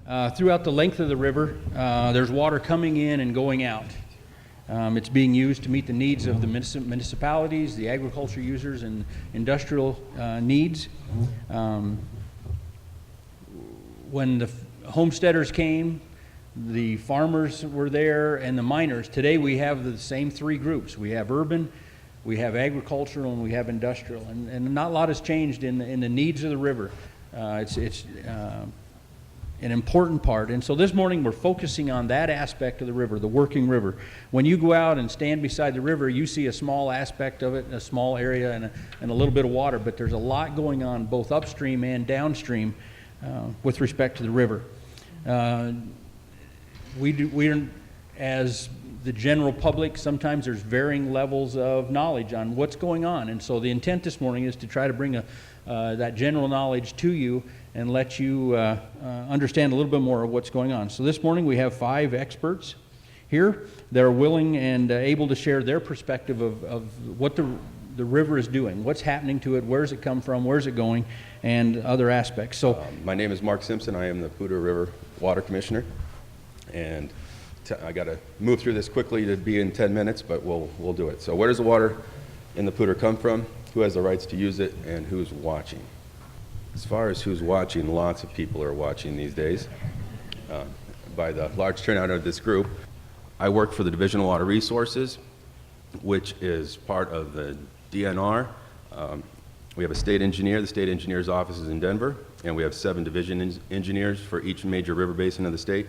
Throughout the length of the river, there's water coming in and going out. It's being used to meet the needs of the municipalities, the agriculture users, and industrial needs. When the homesteaders came, the farmers were there, and the miners. Today we have the same three groups. We have urban, we have agricultural, and we have industrial. And not a lot has changed in the needs of the river. It's an important part. And so this morning we're focusing on that aspect of the river, the working river. When you go out and stand beside the river, you see a small aspect of it, a small area, and a little bit of water, but there's a lot going on both upstream and downstream with respect to the river. We as the general public, sometimes there's varying levels of knowledge on what's going on. And so the intent this morning is to try to bring that general knowledge to you and let you understand a little bit more of what's going on. So this morning we have 5 experts here that are willing and able to share their perspective of what the river is doing, what's happening to it, where's it come from, where's it going, and other aspects. So my name is Mark Simpson. I am the Poudre River Water Commissioner, and I got to move through this quickly to be in 10 minutes, but we'll do it. So where does the water in the Poudre come from? Who has the rights to use it, and who's watching? As far as who's watching, lots of people are watching these days. By the large turnout of this group, I work for the Division of Water Resources, which is part of the DNR. We have a state engineer. The state engineer's office is in Denver, and we have 7 division engineers for each major river basin of the state.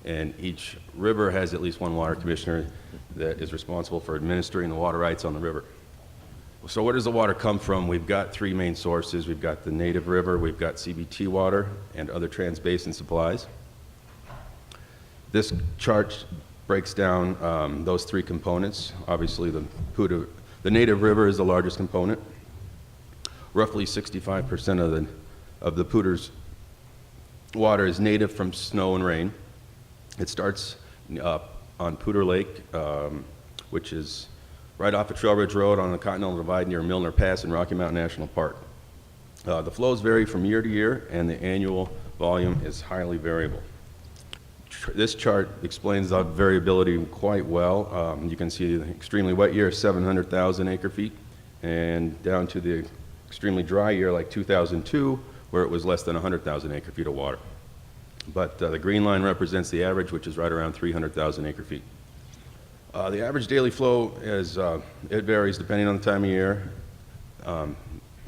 And each river has at least one water commissioner that is responsible for administering the water rights on the river. So where does the water come from? We've got 3 main sources. We've got the native river, we've got CBT water, and other trans-basin supplies. This chart breaks down those 3 components. Obviously, the native river is the largest component. Roughly 65% of the Poudre's water is native from snow and rain. It starts on Poudre Lake, which is right off of Trail Ridge Road on the Continental Divide near Milner Pass in Rocky Mountain National Park. The flows vary from year to year, and the annual volume is highly variable. This chart explains the variability quite well. You can see the extremely wet year, 700,000 acre feet, and down to the extremely dry year like 2002, where it was less than 100,000 acre feet of water. But the green line represents the average, which is right around 300,000 acre feet. The average daily flow it varies depending on the time of year.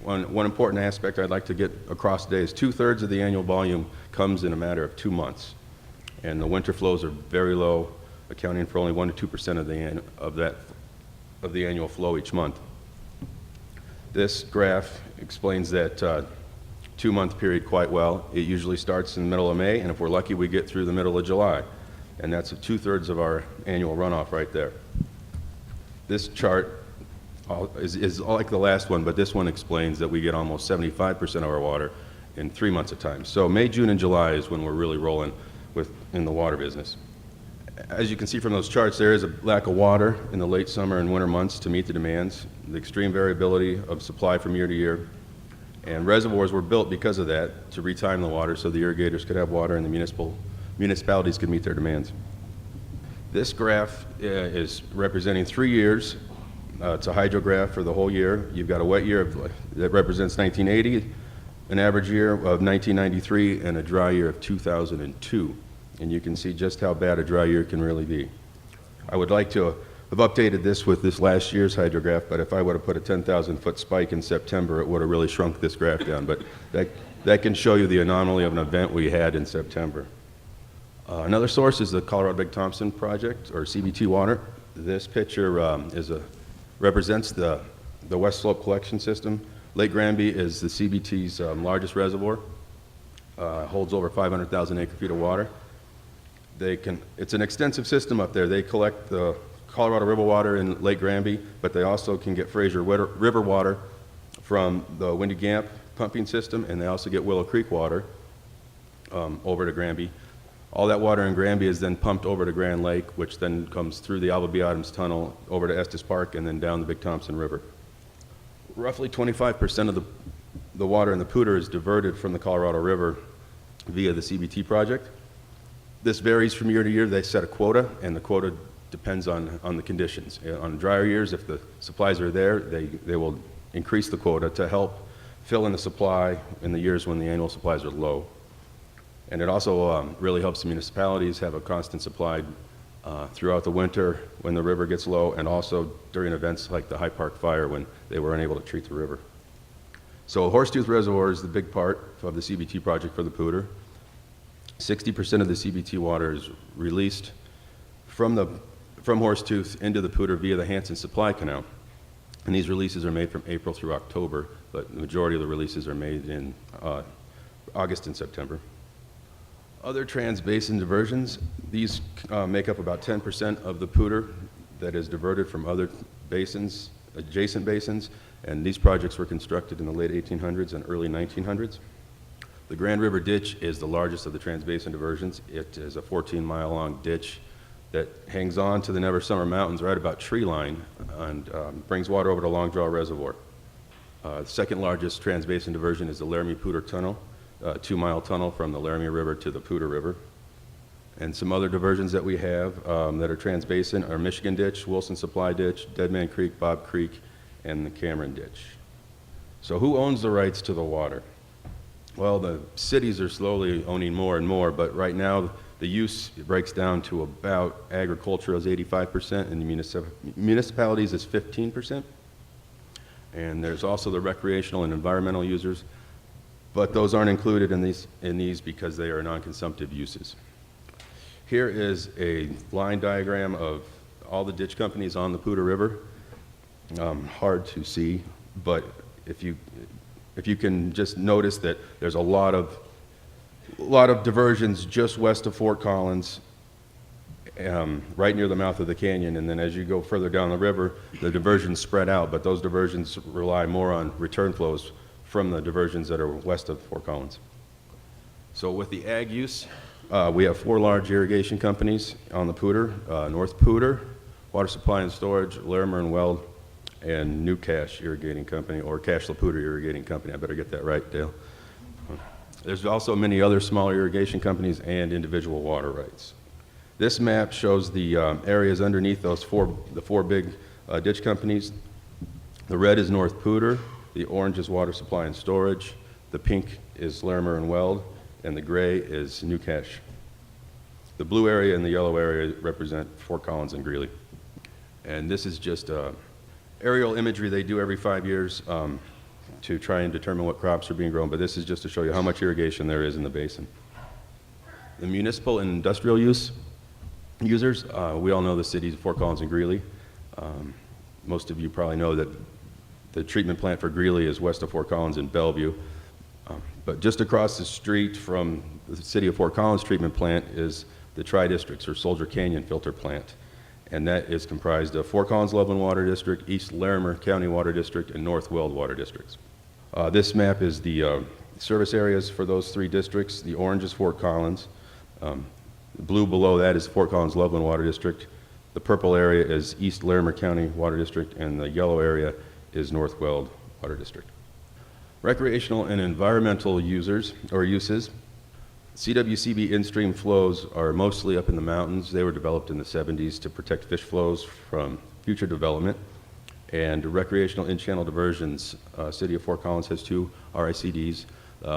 One important aspect I'd like to get across today is 2/3 of the annual volume comes in a matter of 2 months. And the winter flows are very low, accounting for only 1 to 2% of the annual flow each month. This graph explains that 2-month period quite well. It usually starts in the middle of May, and if we're lucky, we get through the middle of July. And that's 2/3 of our annual runoff right there. This chart is like the last one, but this one explains that we get almost 75% of our water in 3 months of time. So May, June, and July is when we're really rolling in the water business. As you can see from those charts, there is a lack of water in the late summer and winter months to meet the demands, the extreme variability of supply from year to year. And reservoirs were built because of that, to retime the water so the irrigators could have water and the municipalities could meet their demands. This graph is representing 3 years. It's a hydrograph for the whole year. You've got a wet year that represents 1980, an average year of 1993, and a dry year of 2002. And you can see just how bad a dry year can really be. I would like to have updated this with this last year's hydrograph, but if I would have put a 10,000 foot spike in September, it would have really shrunk this graph down. But that can show you the anomaly of an event we had in September. Another source is the Colorado Big Thompson project, or CBT water. This picture represents the West Slope collection system. Lake Granby is the CBT's largest reservoir. Holds over 500,000 acre feet of water. It's an extensive system up there. They collect the Colorado River water in Lake Granby, but they also can get Fraser River water from the Windy Gap pumping system, and they also get Willow Creek water over to Granby. All that water in Granby is then pumped over to Grand Lake, which then comes through the Alva B. Adams Tunnel over to Estes Park and then down the Big Thompson River. Roughly 25% of the water in the Poudre is diverted from the Colorado River via the CBT project. This varies from year to year. They set a quota, and the quota depends on the conditions. On drier years, if the supplies are there, they will increase the quota to help fill in the supply in the years when the annual supplies are low. And it also really helps the municipalities have a constant supply throughout the winter when the river gets low, and also during events like the High Park fire when they were unable to treat the river. So Horsetooth Reservoir is the big part of the CBT project for the Poudre. 60% of the CBT water is released from Horsetooth into the Poudre via the Hanson Supply Canal. And these releases are made from April through October, but the majority of the releases are made in August and September. Other trans-basin diversions, these make up about 10% of the Poudre that is diverted from other basins, adjacent basins, and these projects were constructed in the late 1800s and early 1900s. The Grand River Ditch is the largest of the trans-basin diversions. It is a 14-mile-long ditch that hangs on to the Never Summer Mountains right about tree line and brings water over to Long Draw Reservoir. The second largest trans-basin diversion is the Laramie Poudre Tunnel, a 2-mile tunnel from the Laramie River to the Poudre River. And some other diversions that we have that are trans-basin are Michigan Ditch, Wilson Supply Ditch, Dead Man Creek, Bob Creek, and the Cameron Ditch. So who owns the rights to the water? Well, the cities are slowly owning more and more, but right now the use breaks down to about agricultural is 85% and the municipalities is 15%. And there's also the recreational and environmental users, but those aren't included in these because they are non-consumptive uses. Here is a line diagram of all the ditch companies on the Poudre River. Hard to see, but if you can just notice that there's a lot of diversions just west of Fort Collins, right near the mouth of the canyon, and then as you go further down the river, the diversions spread out, but those diversions rely more on return flows from the diversions that are west of Fort Collins. So with the ag use, we have 4 large irrigation companies on the Poudre, North Poudre, Water Supply and Storage, Larimer and Weld, and New Cache Irrigating Company, or Cache la Poudre Irrigating Company. I better get that right, Dale. There's also many other smaller irrigation companies and individual water rights. This map shows the areas underneath the four big ditch companies. The red is North Poudre, the orange is Water Supply and Storage, the pink is Larimer and Weld, and the gray is New Cache. The blue area and the yellow area represent Fort Collins and Greeley. And this is just aerial imagery they do every 5 years to try and determine what crops are being grown, but this is just to show you how much irrigation there is in the basin. The municipal and industrial users, we all know the cities of Fort Collins and Greeley. Most of you probably know that the treatment plant for Greeley is west of Fort Collins in Bellevue. But just across the street from the city of Fort Collins treatment plant is the Tri-Districts, or Soldier Canyon filter plant. And that is comprised of Fort Collins Loveland Water District, East Larimer County Water District, and North Weld Water Districts. This map is the service areas for those 3 districts. The orange is Fort Collins. The blue below that is Fort Collins Loveland Water District. The purple area is East Larimer County Water District, and the yellow area is North Weld Water District. Recreational and environmental users or uses. CWCB in-stream flows are mostly up in the mountains. They were developed in the 70s to protect fish flows from future development. And recreational in-channel diversions, City of Fort Collins has 2 RICDs.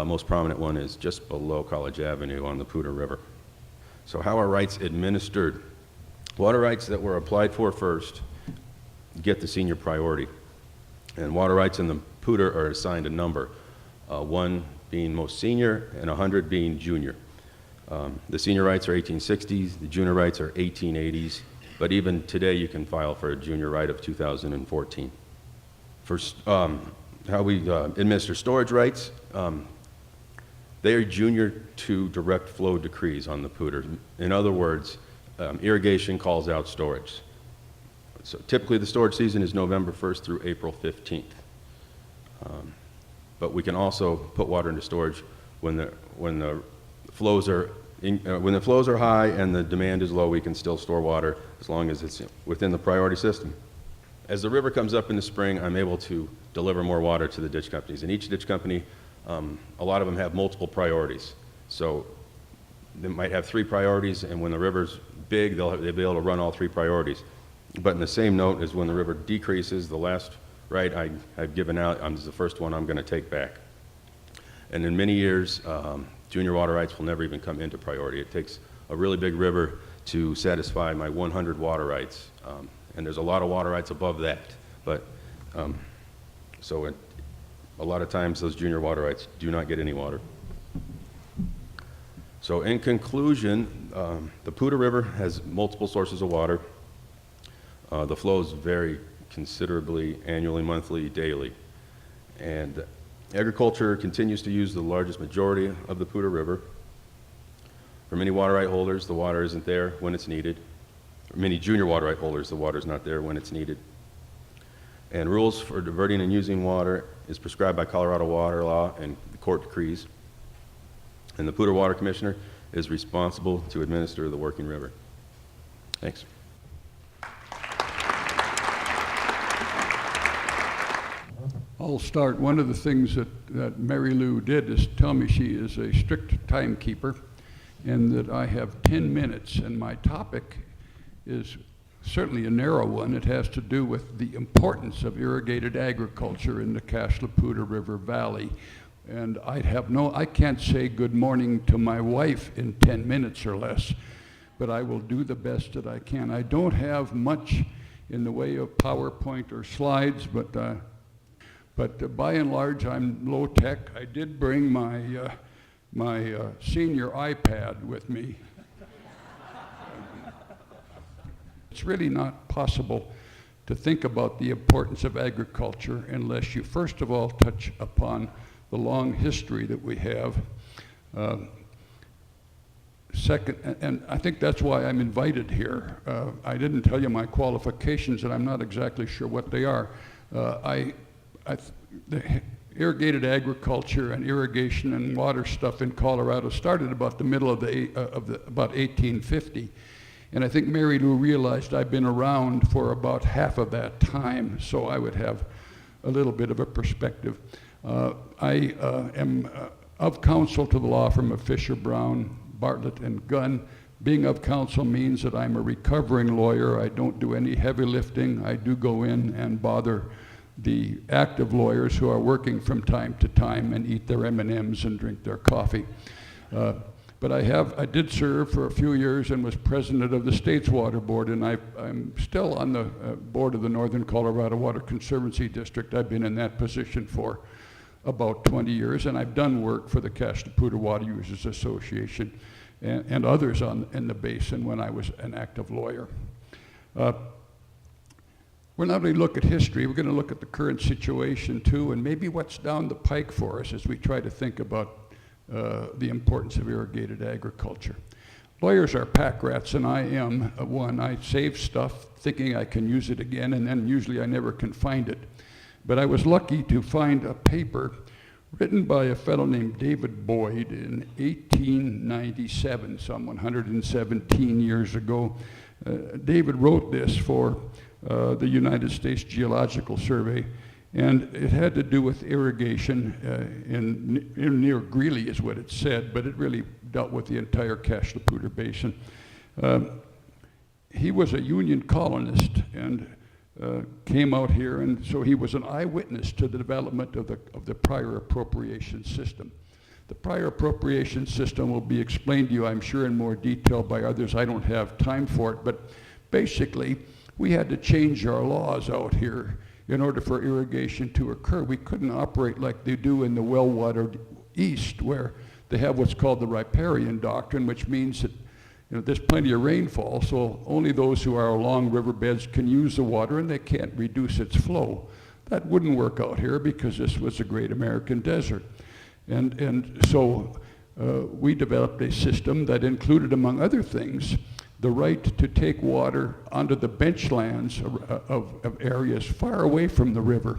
Most prominent one is just below College Avenue on the Poudre River. So how are rights administered? Water rights that were applied for first get the senior priority. And water rights in the Poudre are assigned a number, 1 being most senior and 100 being junior. The senior rights are 1860s, the junior rights are 1880s, but even today you can file for a junior right of 2014. For how we administer storage rights, they are junior to direct flow decrees on the Poudre. In other words, irrigation calls out storage. So typically the storage season is November 1st through April 15th. But we can also put water into storage when the flows are high and the demand is low. We can still store water as long as it's within the priority system. As the river comes up in the spring, I'm able to deliver more water to the ditch companies. And each ditch company, a lot of them have multiple priorities. So they might have 3 priorities, and when the river's big, they'll be able to run all 3 priorities. But in the same note as when the river decreases, the last right I've given out is the first one I'm going to take back. And in many years, junior water rights will never even come into priority. It takes a really big river to satisfy my 100 water rights. And there's a lot of water rights above that. But a lot of times those junior water rights do not get any water. So in conclusion, the Poudre River has multiple sources of water. The flows vary considerably annually, monthly, daily. And agriculture continues to use the largest majority of the Poudre River. For many water right holders, the water isn't there when it's needed. For many junior water right holders, the water is not there when it's needed. And rules for diverting and using water is prescribed by Colorado water law and court decrees. And the Poudre Water Commissioner is responsible to administer the working river. Thanks. I'll start. One of the things that Mary Lou did is tell me she is a strict timekeeper and that I have 10 minutes, and my topic is certainly a narrow one. It has to do with the importance of irrigated agriculture in the Cache la Poudre River Valley. And I can't say good morning to my wife in 10 minutes or less, but I will do the best that I can. I don't have much in the way of PowerPoint or slides, but by and large, I'm low tech. I did bring my senior iPad with me. It's really not possible to think about the importance of agriculture unless you first of all touch upon the long history that we have. Second, and I think that's why I'm invited here. I didn't tell you my qualifications, and I'm not exactly sure what they are. The irrigated agriculture and irrigation and water stuff in Colorado started about the middle of about 1850. And I think Mary Lou realized I've been around for about half of that time, so I would have a little bit of a perspective. I am of counsel to the law firm of Fisher, Brown, Bartlett, and Gunn. Being of counsel means that I'm a recovering lawyer. I don't do any heavy lifting. I do go in and bother the active lawyers who are working from time to time and eat their M&Ms and drink their coffee. But I did serve for a few years and was president of the state's water board, and I'm still on the board of the Northern Colorado Water Conservancy District. I've been in that position for about 20 years, and I've done work for the Cache la Poudre Water Users Association and others in the basin when I was an active lawyer. We're not going to look at history, we're going to look at the current situation too, and maybe what's down the pike for us as we try to think about the importance of irrigated agriculture. Lawyers are pack rats, and I am one. I save stuff thinking I can use it again, and then usually I never can find it. But I was lucky to find a paper written by a fellow named David Boyd in 1897, some 117 years ago. David wrote this for the United States Geological Survey, and it had to do with irrigation in near Greeley is what it said, but it really dealt with the entire Cache la Poudre Basin. He was a Union colonist and came out here, and so he was an eyewitness to the development of the prior appropriation system. The prior appropriation system will be explained to you, I'm sure, in more detail by others. I don't have time for it, but basically, we had to change our laws out here in order for irrigation to occur. We couldn't operate like they do in the well-watered East, where they have what's called the riparian doctrine, which means that there's plenty of rainfall, so only those who are along riverbeds can use the water, and they can't reduce its flow. That wouldn't work out here because this was a great American desert. And so we developed a system that included, among other things, the right to take water onto the benchlands of areas far away from the river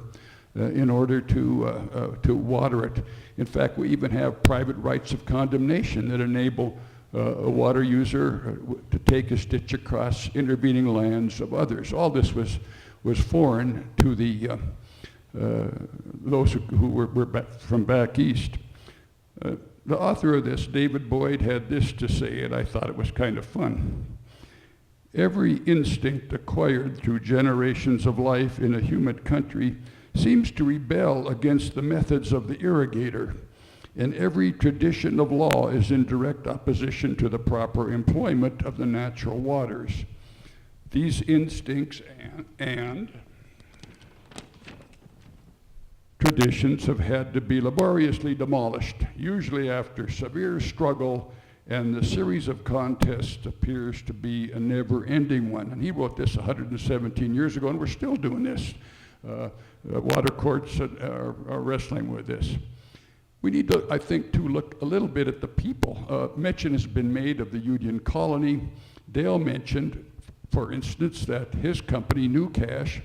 in order to water it. In fact, we even have private rights of condemnation that enable a water user to take a stitch across intervening lands of others. All this was foreign to those who were from back east. the author of this, David Boyd, had this to say, and I thought it was kind of fun. Every instinct acquired through generations of life in a humid country seems to rebel against the methods of the irrigator, and every tradition of law is in direct opposition to the proper employment of the natural waters. These instincts and traditions have had to be laboriously demolished, usually after severe struggle, and the series of contests appears to be a never-ending one. And he wrote this 117 years ago, and we're still doing this. Water courts are wrestling with this. We need to, I think, to look a little bit at the people. Mention has been made of the Union Colony. Dale mentioned, for instance, that his company, New Cache,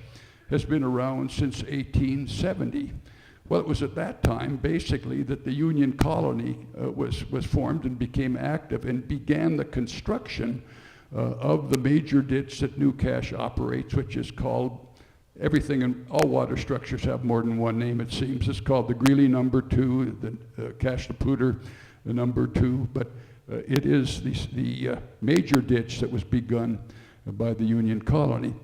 has been around since 1870. Well, it was at that time, basically, that the Union Colony was formed and became active and began the construction of the major ditch that New Cache operates, which is called, everything in all water structures have more than one name, it seems. It's called the Greeley number 2, the Cache la Poudre number 2, but it is the major ditch that was begun by the Union Colony.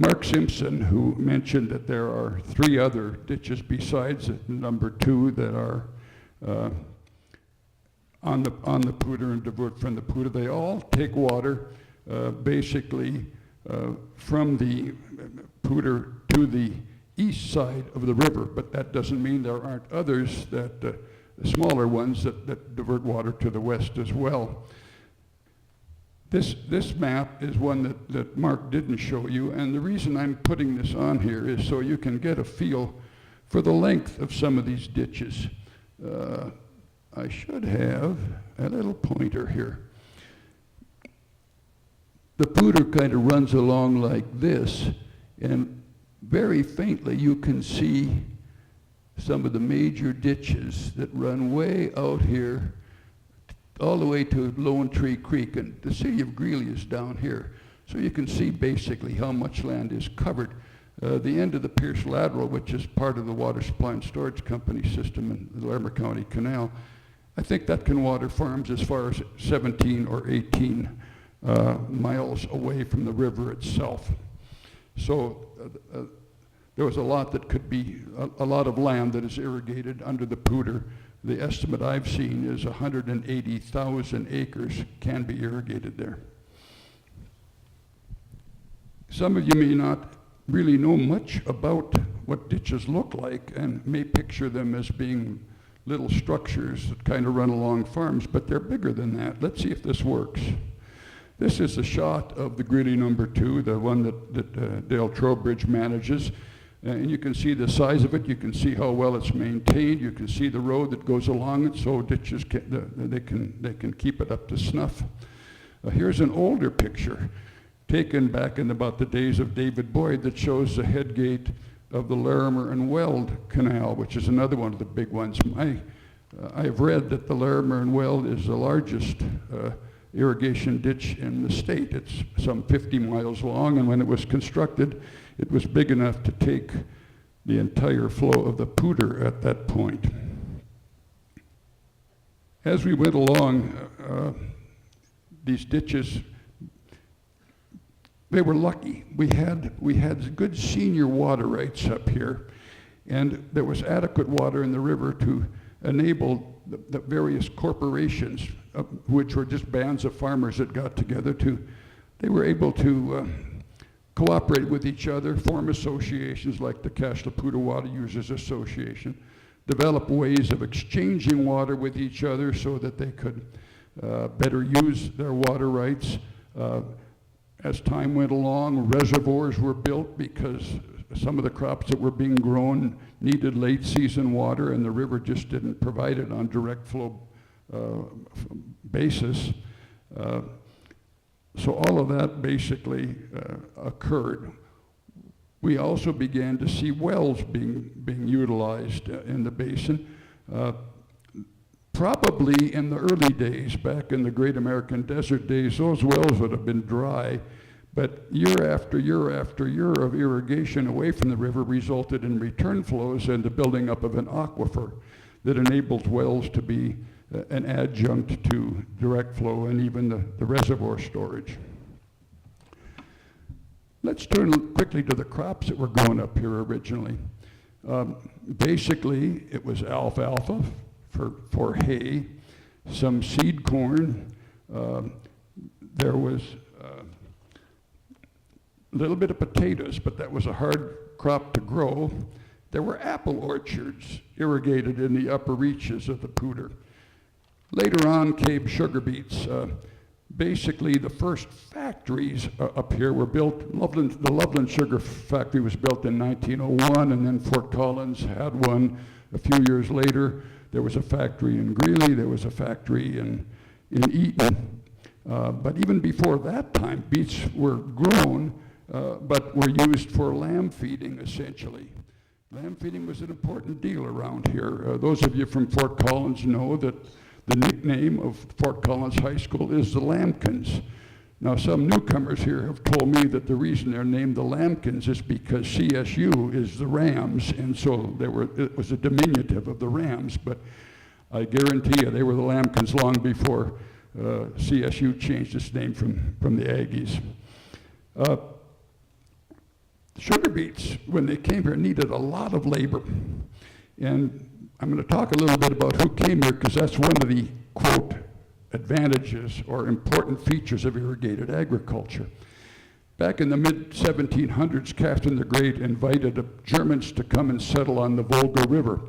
Mark Simpson, who mentioned that there are 3 other ditches besides number 2 that are on the Poudre and divert from the Poudre, they all take water basically from the Poudre to the east side of the river, but that doesn't mean there aren't others, that smaller ones that divert water to the west as well. This map is one that Mark didn't show you, and the reason I'm putting this on here is so you can get a feel for the length of some of these ditches. I should have a little pointer here. The Poudre kind of runs along like this, and very faintly you can see some of the major ditches that run way out here all the way to Lone Tree Creek, and the city of Greeley is down here. So you can see basically how much land is covered. The end of the Pierce Lateral, which is part of the Water Supply and Storage Company system in the Larimer County Canal, I think that can water farms as far as 17 or 18 miles away from the river itself. So there was a lot that could be, a lot of land that is irrigated under the Poudre. The estimate I've seen is 180,000 acres can be irrigated there. Some of you may not really know much about what ditches look like and may picture them as being little structures that kind of run along farms, but they're bigger than that. Let's see if this works. This is a shot of the Greeley number 2, the one that Dale Trowbridge manages. And you can see the size of it, you can see how well it's maintained, you can see the road that goes along it, so ditches they can keep it up to snuff. Here's an older picture taken back in about the days of David Boyd that shows the head gate of the Larimer and Weld Canal, which is another one of the big ones. I've read that the Larimer and Weld is the largest irrigation ditch in the state. It's some 50 miles long, and when it was constructed, it was big enough to take the entire flow of the Poudre at that point. As we went along, these ditches, they were lucky. We had good senior water rights up here, and there was adequate water in the river to enable the various corporations, which were just bands of farmers that got together they were able to cooperate with each other, form associations like the Cache la Poudre Water Users Association, develop ways of exchanging water with each other so that they could better use their water rights. As time went along, reservoirs were built because some of the crops that were being grown needed late season water, and the river just didn't provide it on direct flow basis. So all of that basically occurred. We also began to see wells being utilized in the basin. Probably in the early days, back in the Great American Desert days, those wells would have been dry, But year after year after year of irrigation away from the river resulted in return flows and the building up of an aquifer that enables wells to be an adjunct to direct flow and even the reservoir storage. Let's turn quickly to the crops that were grown up here originally. Basically, it was alfalfa for hay, some seed corn. There was a little bit of potatoes, but that was a hard crop to grow. There were apple orchards irrigated in the upper reaches of the Poudre. Later on came sugar beets. Basically, the first factories up here were built. The Loveland Sugar Factory was built in 1901, and then Fort Collins had one a few years later. There was a factory in Greeley. There was a factory in Eaton. But even before that time, beets were grown, but were used for lamb feeding, essentially. Lamb feeding was an important deal around here. Those of you from Fort Collins know that the nickname of Fort Collins High School is the Lambkins. Now, some newcomers here have told me that the reason they're named the Lambkins is because CSU is the Rams, and so it was a diminutive of the Rams, but I guarantee you they were the Lambkins long before CSU changed its name from the Aggies. Sugar beets, when they came here, needed a lot of labor. And I'm going to talk a little bit about who came here because that's one of the, quote, advantages or important features of irrigated agriculture. Back in the mid-1700s, Catherine the Great invited the Germans to come and settle on the Volga River.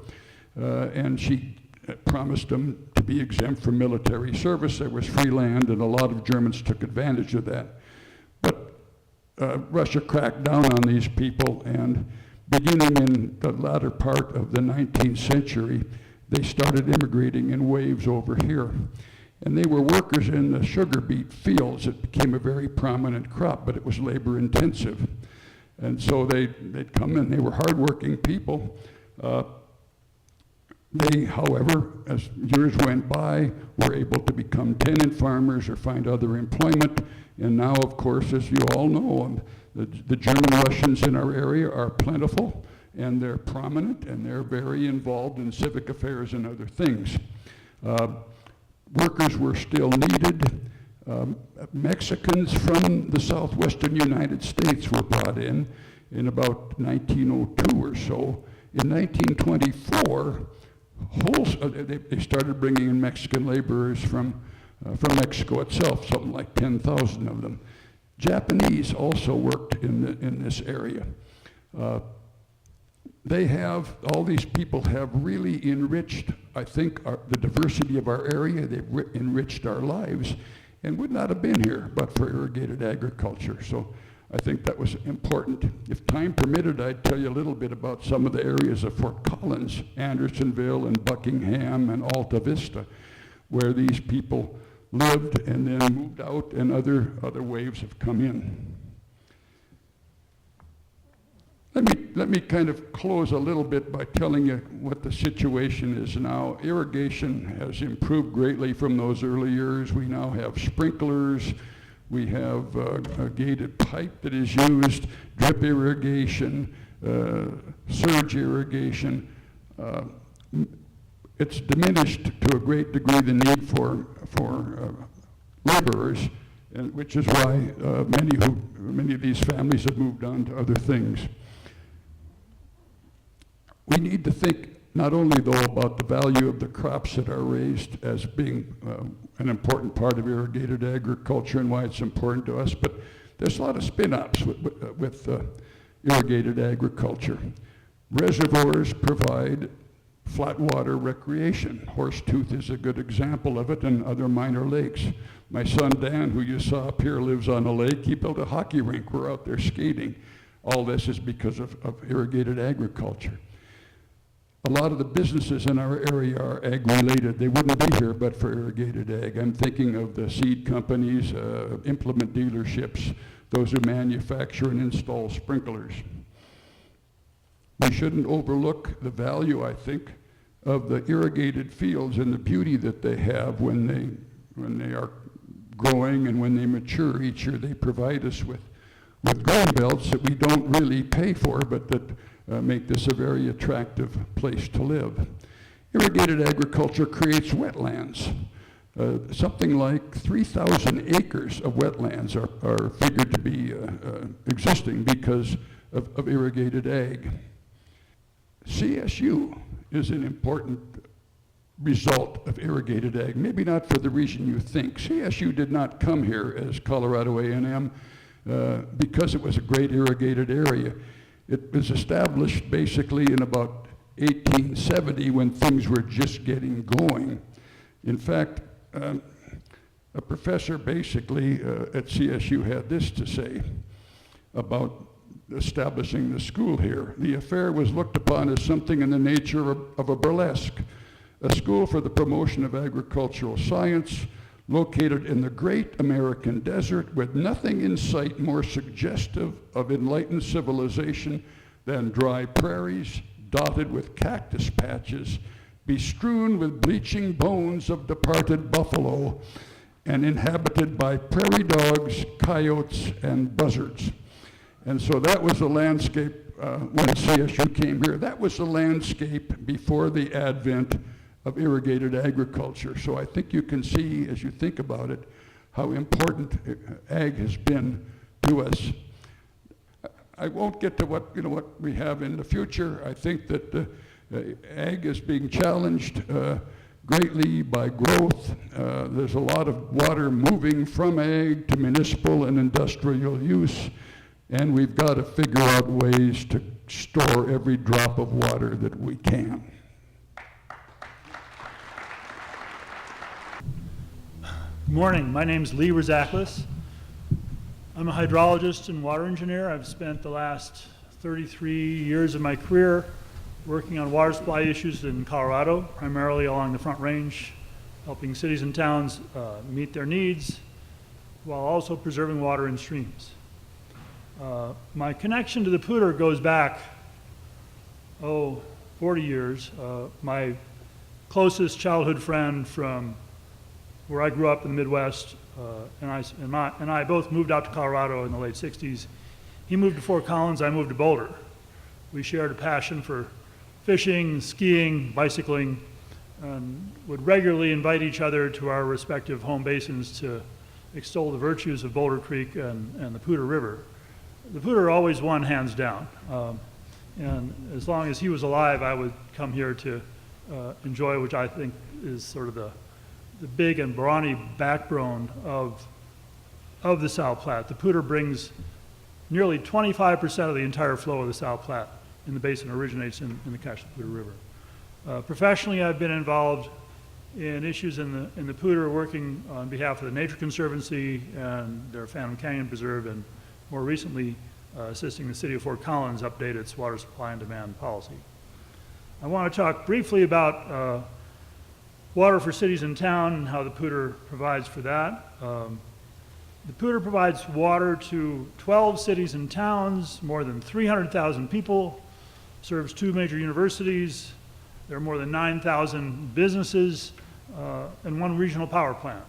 And she promised them to be exempt from military service. There was free land, and a lot of Germans took advantage of that. But Russia cracked down on these people, and beginning in the latter part of the 19th century, they started immigrating in waves over here. And they were workers in the sugar beet fields. It became a very prominent crop, but it was labor intensive. And so they'd come in, they were hardworking people. They, however, as years went by, were able to become tenant farmers or find other employment. And now, of course, as you all know, the German Russians in our area are plentiful, and they're prominent, and they're very involved in civic affairs and other things. Workers were still needed. Mexicans from the southwestern United States were brought in about 1902 or so. In 1924, they started bringing in Mexican laborers from Mexico itself, something like 10,000 of them. Japanese also worked in this area. All these people have really enriched, I think, the diversity of our area. They've enriched our lives and would not have been here but for irrigated agriculture. So I think that was important. If time permitted, I'd tell you a little bit about some of the areas of Fort Collins, Andersonville and Buckingham and Alta Vista, where these people lived and then moved out, and other waves have come in. Let me kind of close a little bit by telling you what the situation is now. Irrigation has improved greatly from those early years. We now have sprinklers. We have a gated pipe that is used, drip irrigation, surge irrigation. It's diminished to a great degree the need for laborers, which is why many of these families have moved on to other things. We need to think not only, though, about the value of the crops that are raised as being an important part of irrigated agriculture and why it's important to us, but there's a lot of spin-offs with irrigated agriculture. Reservoirs provide flat water recreation. Horsetooth is a good example of it, and other minor lakes. My son Dan, who you saw up here, lives on a lake. He built a hockey rink. We're out there skating. All this is because of irrigated agriculture. A lot of the businesses in our area are ag-related. They wouldn't be here but for irrigated ag. I'm thinking of the seed companies, implement dealerships, those who manufacture and install sprinklers. We shouldn't overlook the value, I think, of the irrigated fields and the beauty that they have when they are growing and when they mature. Each year they provide us with with grain belts that we don't really pay for, but that make this a very attractive place to live. Irrigated agriculture creates wetlands. Something like 3,000 acres of wetlands are figured to be existing because of irrigated ag. CSU is an important result of irrigated ag, maybe not for the reason you think. CSU did not come here as Colorado A&M because it was a great irrigated area. It was established basically in about 1870 when things were just getting going. In fact, a professor basically at CSU had this to say about establishing the school here. The affair was looked upon as something in the nature of a burlesque, a school for the promotion of agricultural science located in the great American desert with nothing in sight more suggestive of enlightened civilization than dry prairies dotted with cactus patches, bestrewn with bleaching bones of departed buffalo, and inhabited by prairie dogs, coyotes, and buzzards. And so that was the landscape when CSU came here. That was the landscape before the advent of irrigated agriculture. So I think you can see, as you think about it, how important ag has been to us. I won't get to what we have in the future. I think that ag is being challenged greatly by growth. There's a lot of water moving from ag to municipal and industrial use, and we've got to figure out ways to store every drop of water that we can. Good morning. My name is Lee Rizaklis. I'm a hydrologist and water engineer. I've spent the last 33 years of my career working on water supply issues in Colorado, primarily along the Front Range, helping cities and towns meet their needs while also preserving water in streams. My connection to the Poudre goes back, 40 years. My closest childhood friend from where I grew up in the Midwest, and I both moved out to Colorado in the late 60s. He moved to Fort Collins, I moved to Boulder. We shared a passion for fishing, skiing, bicycling, and would regularly invite each other to our respective home basins to extol the virtues of Boulder Creek and the Poudre River. The Poudre always won hands down. And as long as he was alive, I would come here to enjoy, which I think is sort of the big and brawny backbone of the South Platte. The Poudre brings nearly 25% of the entire flow of the South Platte in the basin originates in the Cache la Poudre River. Professionally, I've been involved in issues in the Poudre, working on behalf of the Nature Conservancy and their Phantom Canyon Preserve, and more recently assisting the city of Fort Collins update its water supply and demand policy. I want to talk briefly about water for cities and town and how the Poudre provides for that. The Poudre provides water to 12 cities and towns, more than 300,000 people, serves 2 major universities. There are more than 9,000 businesses and 1 regional power plant.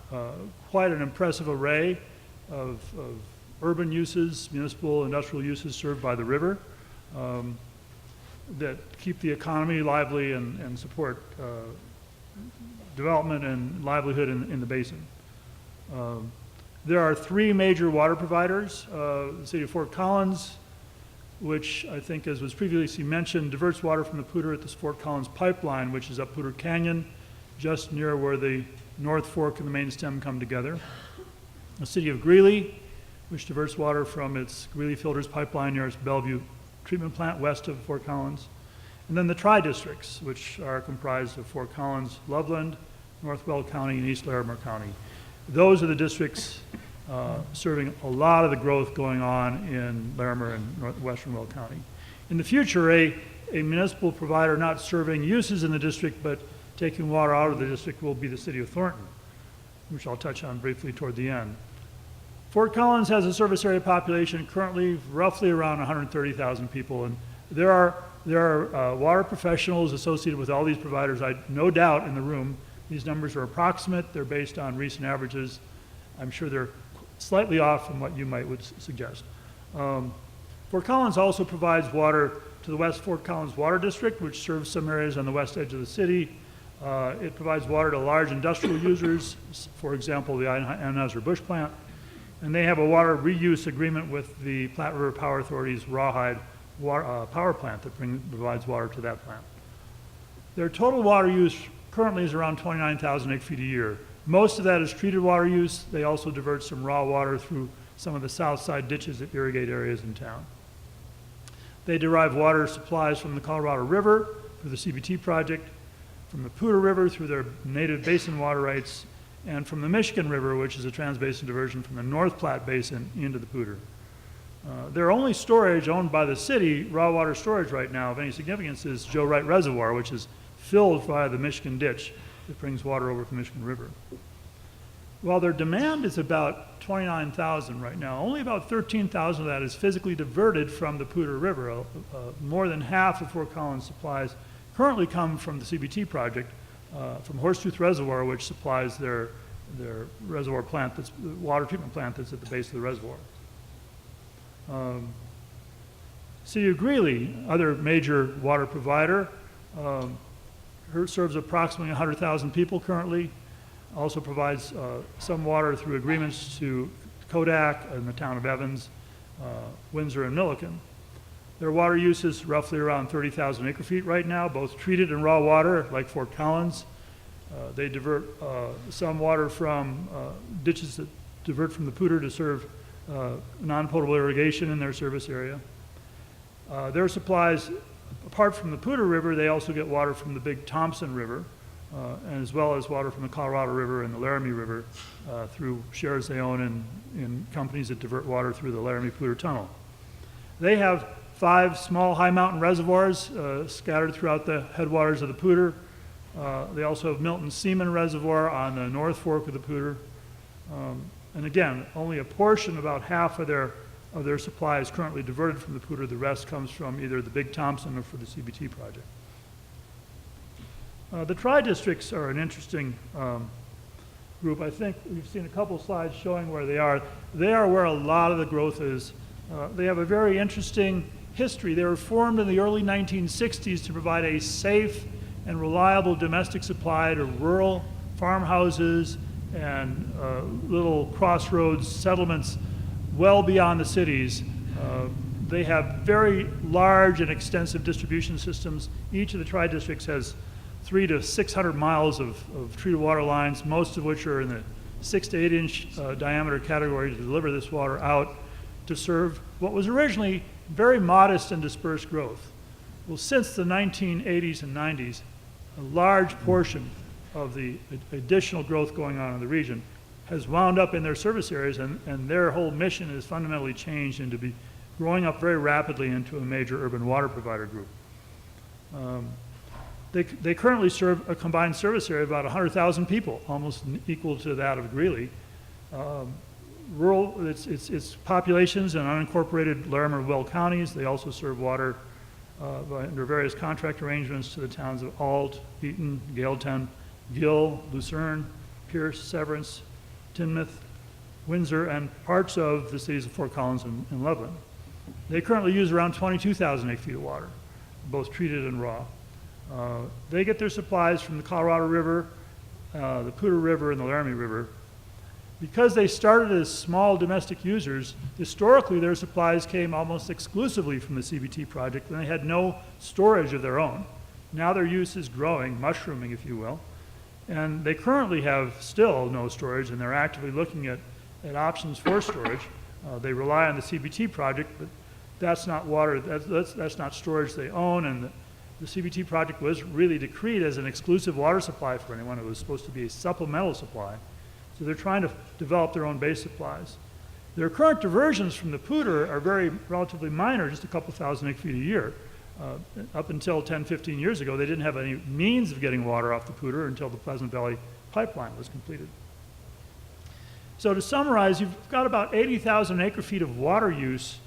Quite an impressive array of urban uses, municipal, industrial uses served by the river that keep the economy lively and support development and livelihood in the basin. There are 3 major water providers. The city of Fort Collins, which I think, as was previously mentioned, diverts water from the Poudre at the Fort Collins pipeline, which is up Poudre Canyon, just near where the North Fork and the main stem come together. The city of Greeley, which diverts water from its Greeley Filters pipeline near its Bellevue treatment plant west of Fort Collins. And then the tri-districts, which are comprised of Fort Collins, Loveland, North Weld County, and East Larimer County. Those are the districts serving a lot of the growth going on in Larimer and northwestern Weld County. In the future, a municipal provider not serving uses in the district but taking water out of the district will be the city of Thornton, which I'll touch on briefly toward the end. Fort Collins has a service area population currently roughly around 130,000 people, and there are water professionals associated with all these providers. I no doubt in the room these numbers are approximate. They're based on recent averages. I'm sure they're slightly off from what you might would suggest. Fort Collins also provides water to the West Fort Collins Water District, which serves some areas on the west edge of the city. It provides water to large industrial users, for example, the Anheuser-Busch plant, and they have a water reuse agreement with the Platte River Power Authority's Rawhide power plant that provides water to that plant. Their total water use currently is around 29,000 acre feet a year. Most of that is treated water use. They also divert some raw water through some of the south side ditches that irrigate areas in town. They derive water supplies from the Colorado River through the CBT project, from the Poudre River through their native basin water rights, and from the Michigan River, which is a transbasin diversion from the North Platte Basin into the Poudre. Their only storage owned by the city, raw water storage right now of any significance, is Joe Wright Reservoir, which is filled via the Michigan ditch that brings water over from the Michigan River. While their demand is about 29,000 right now, only about 13,000 of that is physically diverted from the Poudre River. More than half of Fort Collins supplies currently come from the CBT project, from Horsetooth Reservoir, which supplies their reservoir plant, that's the water treatment plant that's at the base of the reservoir. City of Greeley, other major water provider, serves approximately 100,000 people currently. Also provides some water through agreements to Kodak and the town of Evans, Windsor, and Milliken. Their water use is roughly around 30,000 acre feet right now, both treated and raw water, like Fort Collins. They divert some water from ditches that divert from the Poudre to serve non-potable irrigation in their service area. Their supplies, apart from the Poudre River, they also get water from the big Thompson River, and as well as water from the Colorado River and the Laramie River through shares they own in companies that divert water through the Laramie Poudre Tunnel. They have 5 small high mountain reservoirs scattered throughout the headwaters of the Poudre. They also have Milton Seaman Reservoir on the North Fork of the Poudre. And again, only a portion, about half of their supply is currently diverted from the Poudre. The rest comes from either the Big Thompson or for the CBT project. The tri-districts are an interesting group. I think we've seen a couple slides showing where they are. They are where a lot of the growth is. They have a very interesting history. They were formed in the early 1960s to provide a safe and reliable domestic supply to rural farmhouses and little crossroads settlements well beyond the cities. They have very large and extensive distribution systems. Each of the tri-districts has 300 to 600 miles of treated water lines, most of which are in the 6 to 8 inch diameter category to deliver this water out to serve what was originally very modest and dispersed growth. Well, since the 1980s and 90s, a large portion of the additional growth going on in the region has wound up in their service areas, and their whole mission is fundamentally changed into be growing up very rapidly into a major urban water provider group. They currently serve a combined service area of about 100,000 people, almost equal to that of Greeley. Rural, it's populations in unincorporated Larimer-Will counties. They also serve water under various contract arrangements to the towns of Ault, Eaton, Gailton, Gill, Lucerne, Pierce, Severance, Tinmouth, Windsor, and parts of the cities of Fort Collins and Loveland. They currently use around 22,000 acre feet of water, both treated and raw. They get their supplies from the Colorado River, the Poudre River, and the Laramie River. Because they started as small domestic users, historically their supplies came almost exclusively from the CBT project, and they had no storage of their own. Now their use is growing, mushrooming, if you will, and they currently have still no storage, and they're actively looking at options for storage. They rely on the CBT project, but that's not water, that's not storage they own, and the CBT project was really decreed as an exclusive water supply for anyone. It was supposed to be a supplemental supply. So they're trying to develop their own base supplies. Their current diversions from the Poudre are relatively minor, just a couple thousand acre feet a year. Up until 10, 15 years ago, they didn't have any means of getting water off the Poudre until the Pleasant Valley pipeline was completed. So to summarize, you've got about 80,000 acre feet of water use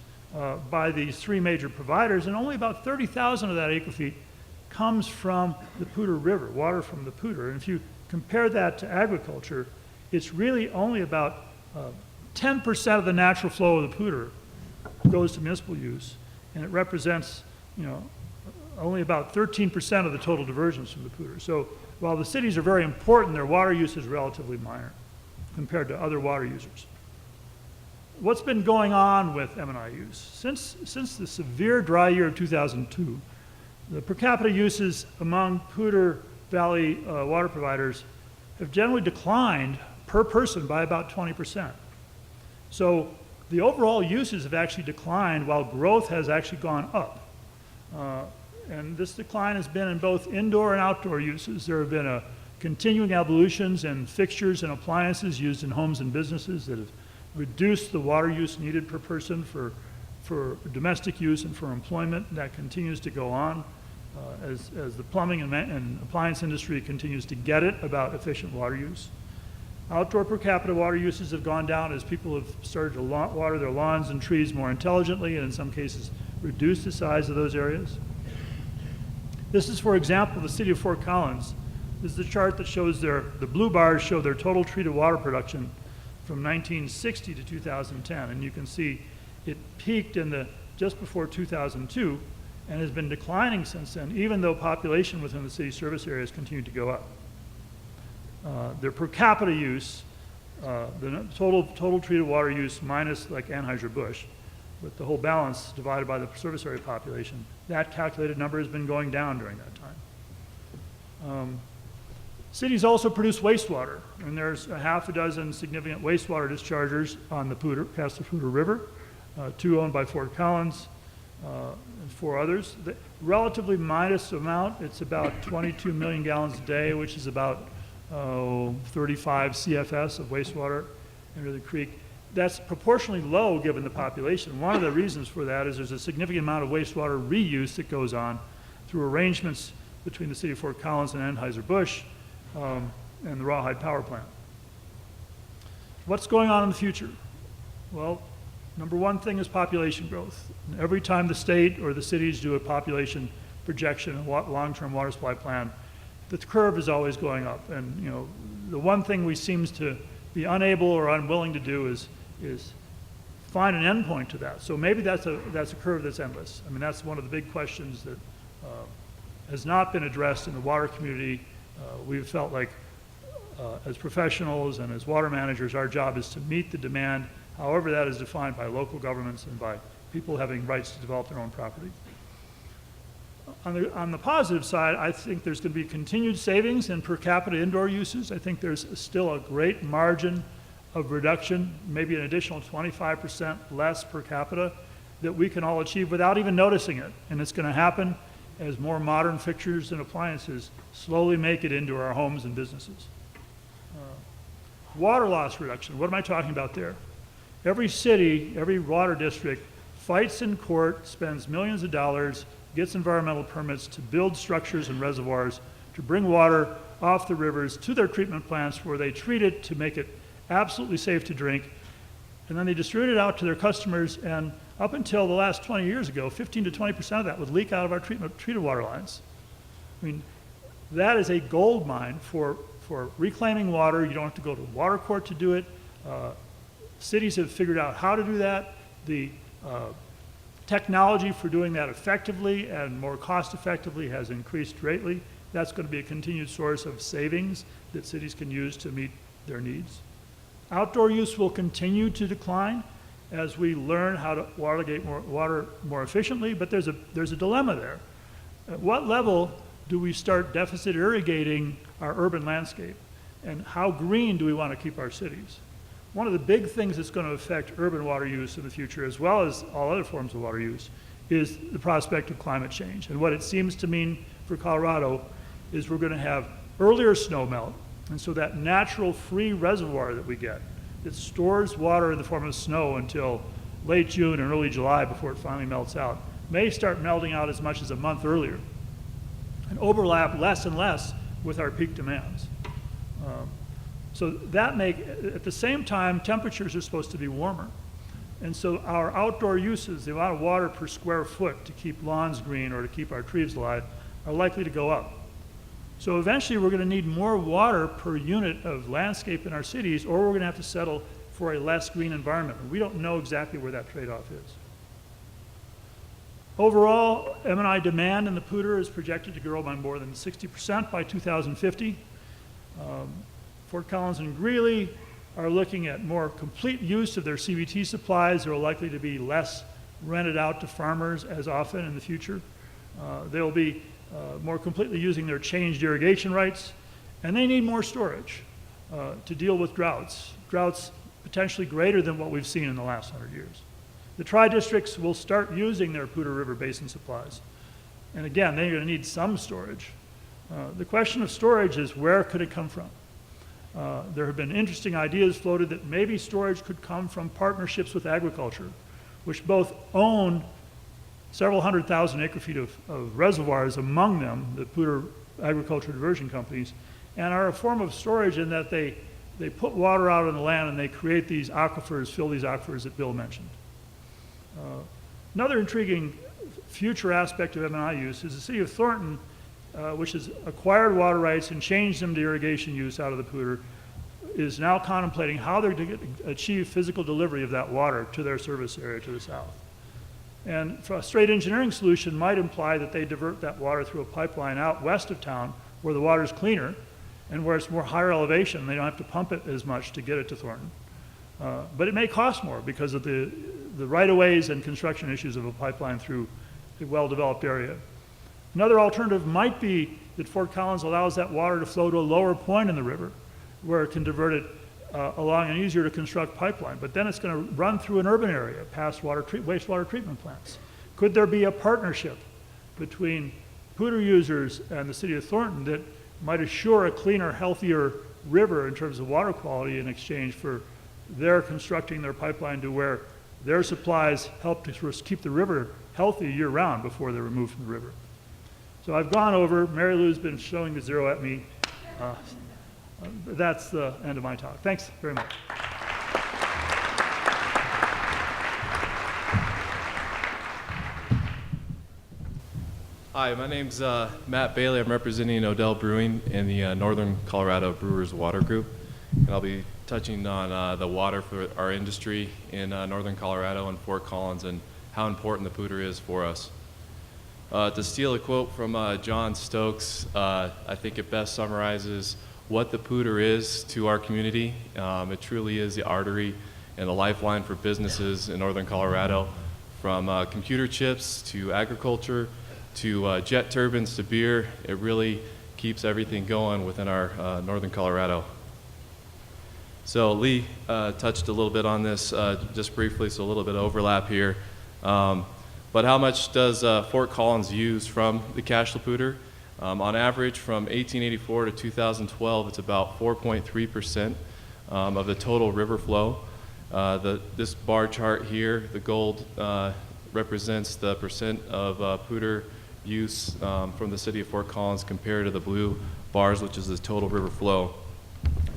by these 3 major providers, and only about 30,000 of that acre feet comes from the Poudre River, water from the Poudre. And if you compare that to agriculture, it's really only about 10% of the natural flow of the Poudre goes to municipal use, and it represents, only about 13% of the total diversions from the Poudre. So while the cities are very important, their water use is relatively minor compared to other water users. What's been going on with M&I use? Since the severe dry year of 2002, the per capita uses among Poudre Valley water providers have generally declined per person by about 20%. So the overall uses have actually declined while growth has actually gone up. And this decline has been in both indoor and outdoor uses. There have been continuing evolutions in fixtures and appliances used in homes and businesses that have reduced the water use needed per person for domestic use and for employment. That continues to go on as the plumbing and appliance industry continues to get it about efficient water use. Outdoor per capita water uses have gone down as people have started to water their lawns and trees more intelligently, and in some cases reduce the size of those areas. This is, for example, the city of Fort Collins. This is the chart that shows the blue bars show their total treated water production from 1960 to 2010. And you can see it peaked just before 2002 and has been declining since then, even though population within the city service areas continued to go up. Their per capita use, the total treated water use minus like Anheuser-Busch, with the whole balance divided by the service area population, that calculated number has been going down during that time. Cities also produce wastewater, and there's a half a dozen significant wastewater dischargers on the Cache la Poudre River, 2 owned by Fort Collins, and 4 others. The relatively modest amount, it's about 22 million gallons a day, which is about 35 CFS of wastewater into the creek. That's proportionally low given the population. One of the reasons for that is there's a significant amount of wastewater reuse that goes on through arrangements between the city of Fort Collins and Anheuser-Busch and the Rawhide Power Plant. What's going on in the future? Well, number one thing is population growth. Every time the state or the cities do a population projection, a long-term water supply plan, the curve is always going up. And the one thing we seem to be unable or unwilling to do is find an endpoint to that. So maybe that's a curve that's endless. I mean, that's one of the big questions that has not been addressed in the water community. We've felt like as professionals and as water managers, our job is to meet the demand, however that is defined by local governments and by people having rights to develop their own property. On the positive side, I think there's going to be continued savings in per capita indoor uses. I think there's still a great margin of reduction, maybe an additional 25% less per capita that we can all achieve without even noticing it. And it's going to happen as more modern fixtures and appliances slowly make it into our homes and businesses. Water loss reduction, what am I talking about there? Every city, every water district fights in court, spends millions of dollars, gets environmental permits to build structures and reservoirs to bring water off the rivers to their treatment plants where they treat it to make it absolutely safe to drink, and then they distribute it out to their customers, and up until the last 20 years ago, 15 to 20% of that would leak out of our treated water lines. I mean, that is a gold mine for reclaiming water. You don't have to go to water court to do it. Cities have figured out how to do that. The technology for doing that effectively and more cost effectively has increased greatly. That's going to be a continued source of savings that cities can use to meet their needs. Outdoor use will continue to decline as we learn how to irrigate water more efficiently, but there's a dilemma there. At what level do we start deficit irrigating our urban landscape? And how green do we want to keep our cities? One of the big things that's going to affect urban water use in the future, as well as all other forms of water use, is the prospect of climate change. And what it seems to mean for Colorado is we're going to have earlier snow melt, and so that natural free reservoir that we get, it stores water in the form of snow until late June and early July before it finally melts out, may start melting out as much as a month earlier and overlap less and less with our peak demands. So that at the same time, temperatures are supposed to be warmer. And so our outdoor uses, the amount of water per square foot to keep lawns green or to keep our trees alive, are likely to go up. So eventually we're going to need more water per unit of landscape in our cities, or we're going to have to settle for a less green environment. And we don't know exactly where that trade-off is. Overall, M&I demand in the Poudre is projected to grow by more than 60% by 2050. Fort Collins and Greeley are looking at more complete use of their CBT supplies. There are likely to be less rented out to farmers as often in the future. They'll be more completely using their changed irrigation rights, and they need more storage to deal with droughts potentially greater than what we've seen in the last 100 years. The tri-districts will start using their Poudre River Basin supplies. And again, they're going to need some storage. The question of storage is, where could it come from? There have been interesting ideas floated that maybe storage could come from partnerships with agriculture, which both own several 100,000 acre-feet of reservoirs, among them the Poudre agriculture diversion companies, and are a form of storage in that they put water out on the land and they create these aquifers, fill these aquifers that Bill mentioned. Another intriguing future aspect of M&I use is the city of Thornton, which has acquired water rights and changed them to irrigation use out of the Poudre, is now contemplating how they're to achieve physical delivery of that water to their service area to the south. And a straight engineering solution might imply that they divert that water through a pipeline out west of town where the water is cleaner and where it's more higher elevation. They don't have to pump it as much to get it to Thornton. But it may cost more because of the right-of-ways and construction issues of a pipeline through a well-developed area. Another alternative might be that Fort Collins allows that water to flow to a lower point in the river where it can divert it along an easier to construct pipeline. But then it's going to run through an urban area past wastewater treatment plants. Could there be a partnership between Poudre users and the city of Thornton that might assure a cleaner, healthier river in terms of water quality in exchange for their constructing their pipeline to where their supplies help to keep the river healthy year-round before they're removed from the river? So I've gone over. Mary Lou's been showing the zero at me. That's the end of my talk. Thanks very much. Hi, my name's Matt Bailey. I'm representing Odell Brewing in the Northern Colorado Brewers Water Group. And I'll be touching on the water for our industry in Northern Colorado and Fort Collins and how important the Poudre is for us. To steal a quote from John Stokes, I think it best summarizes what the Poudre is to our community. It truly is the artery and the lifeline for businesses in Northern Colorado, from computer chips to agriculture to jet turbines to beer. It really keeps everything going within our Northern Colorado. So Lee touched a little bit on this just briefly, so a little bit of overlap here. But how much does Fort Collins use from the Cache la Poudre? On average, from 1884 to 2012, it's about 4.3% of the total river flow. This bar chart here, the gold, represents the percent of Poudre use from the city of Fort Collins compared to the blue bars, which is the total river flow.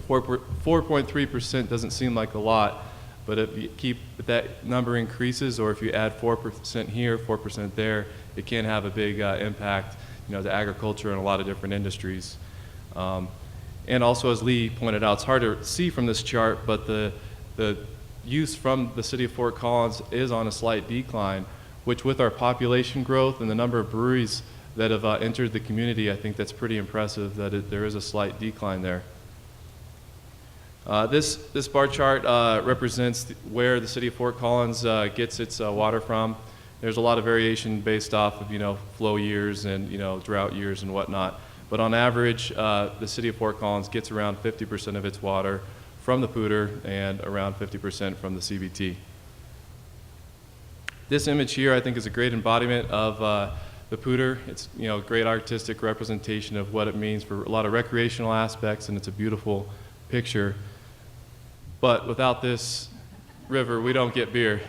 4.3% doesn't seem like a lot, but if that number increases, or if you add 4% here, 4% there, it can have a big impact, to agriculture and a lot of different industries. And also, as Lee pointed out, it's hard to see from this chart, but the use from the city of Fort Collins is on a slight decline, which, with our population growth and the number of breweries that have entered the community, I think that's pretty impressive that there is a slight decline there. This bar chart represents where the city of Fort Collins gets its water from. There's a lot of variation based off of flow years and drought years and whatnot. But on average, the city of Fort Collins gets around 50% of its water from the Poudre and around 50% from the CBT. This image here, I think, is a great embodiment of the Poudre. It's a great artistic representation of what it means for a lot of recreational aspects, and it's a beautiful picture. But without this river, we don't get beer.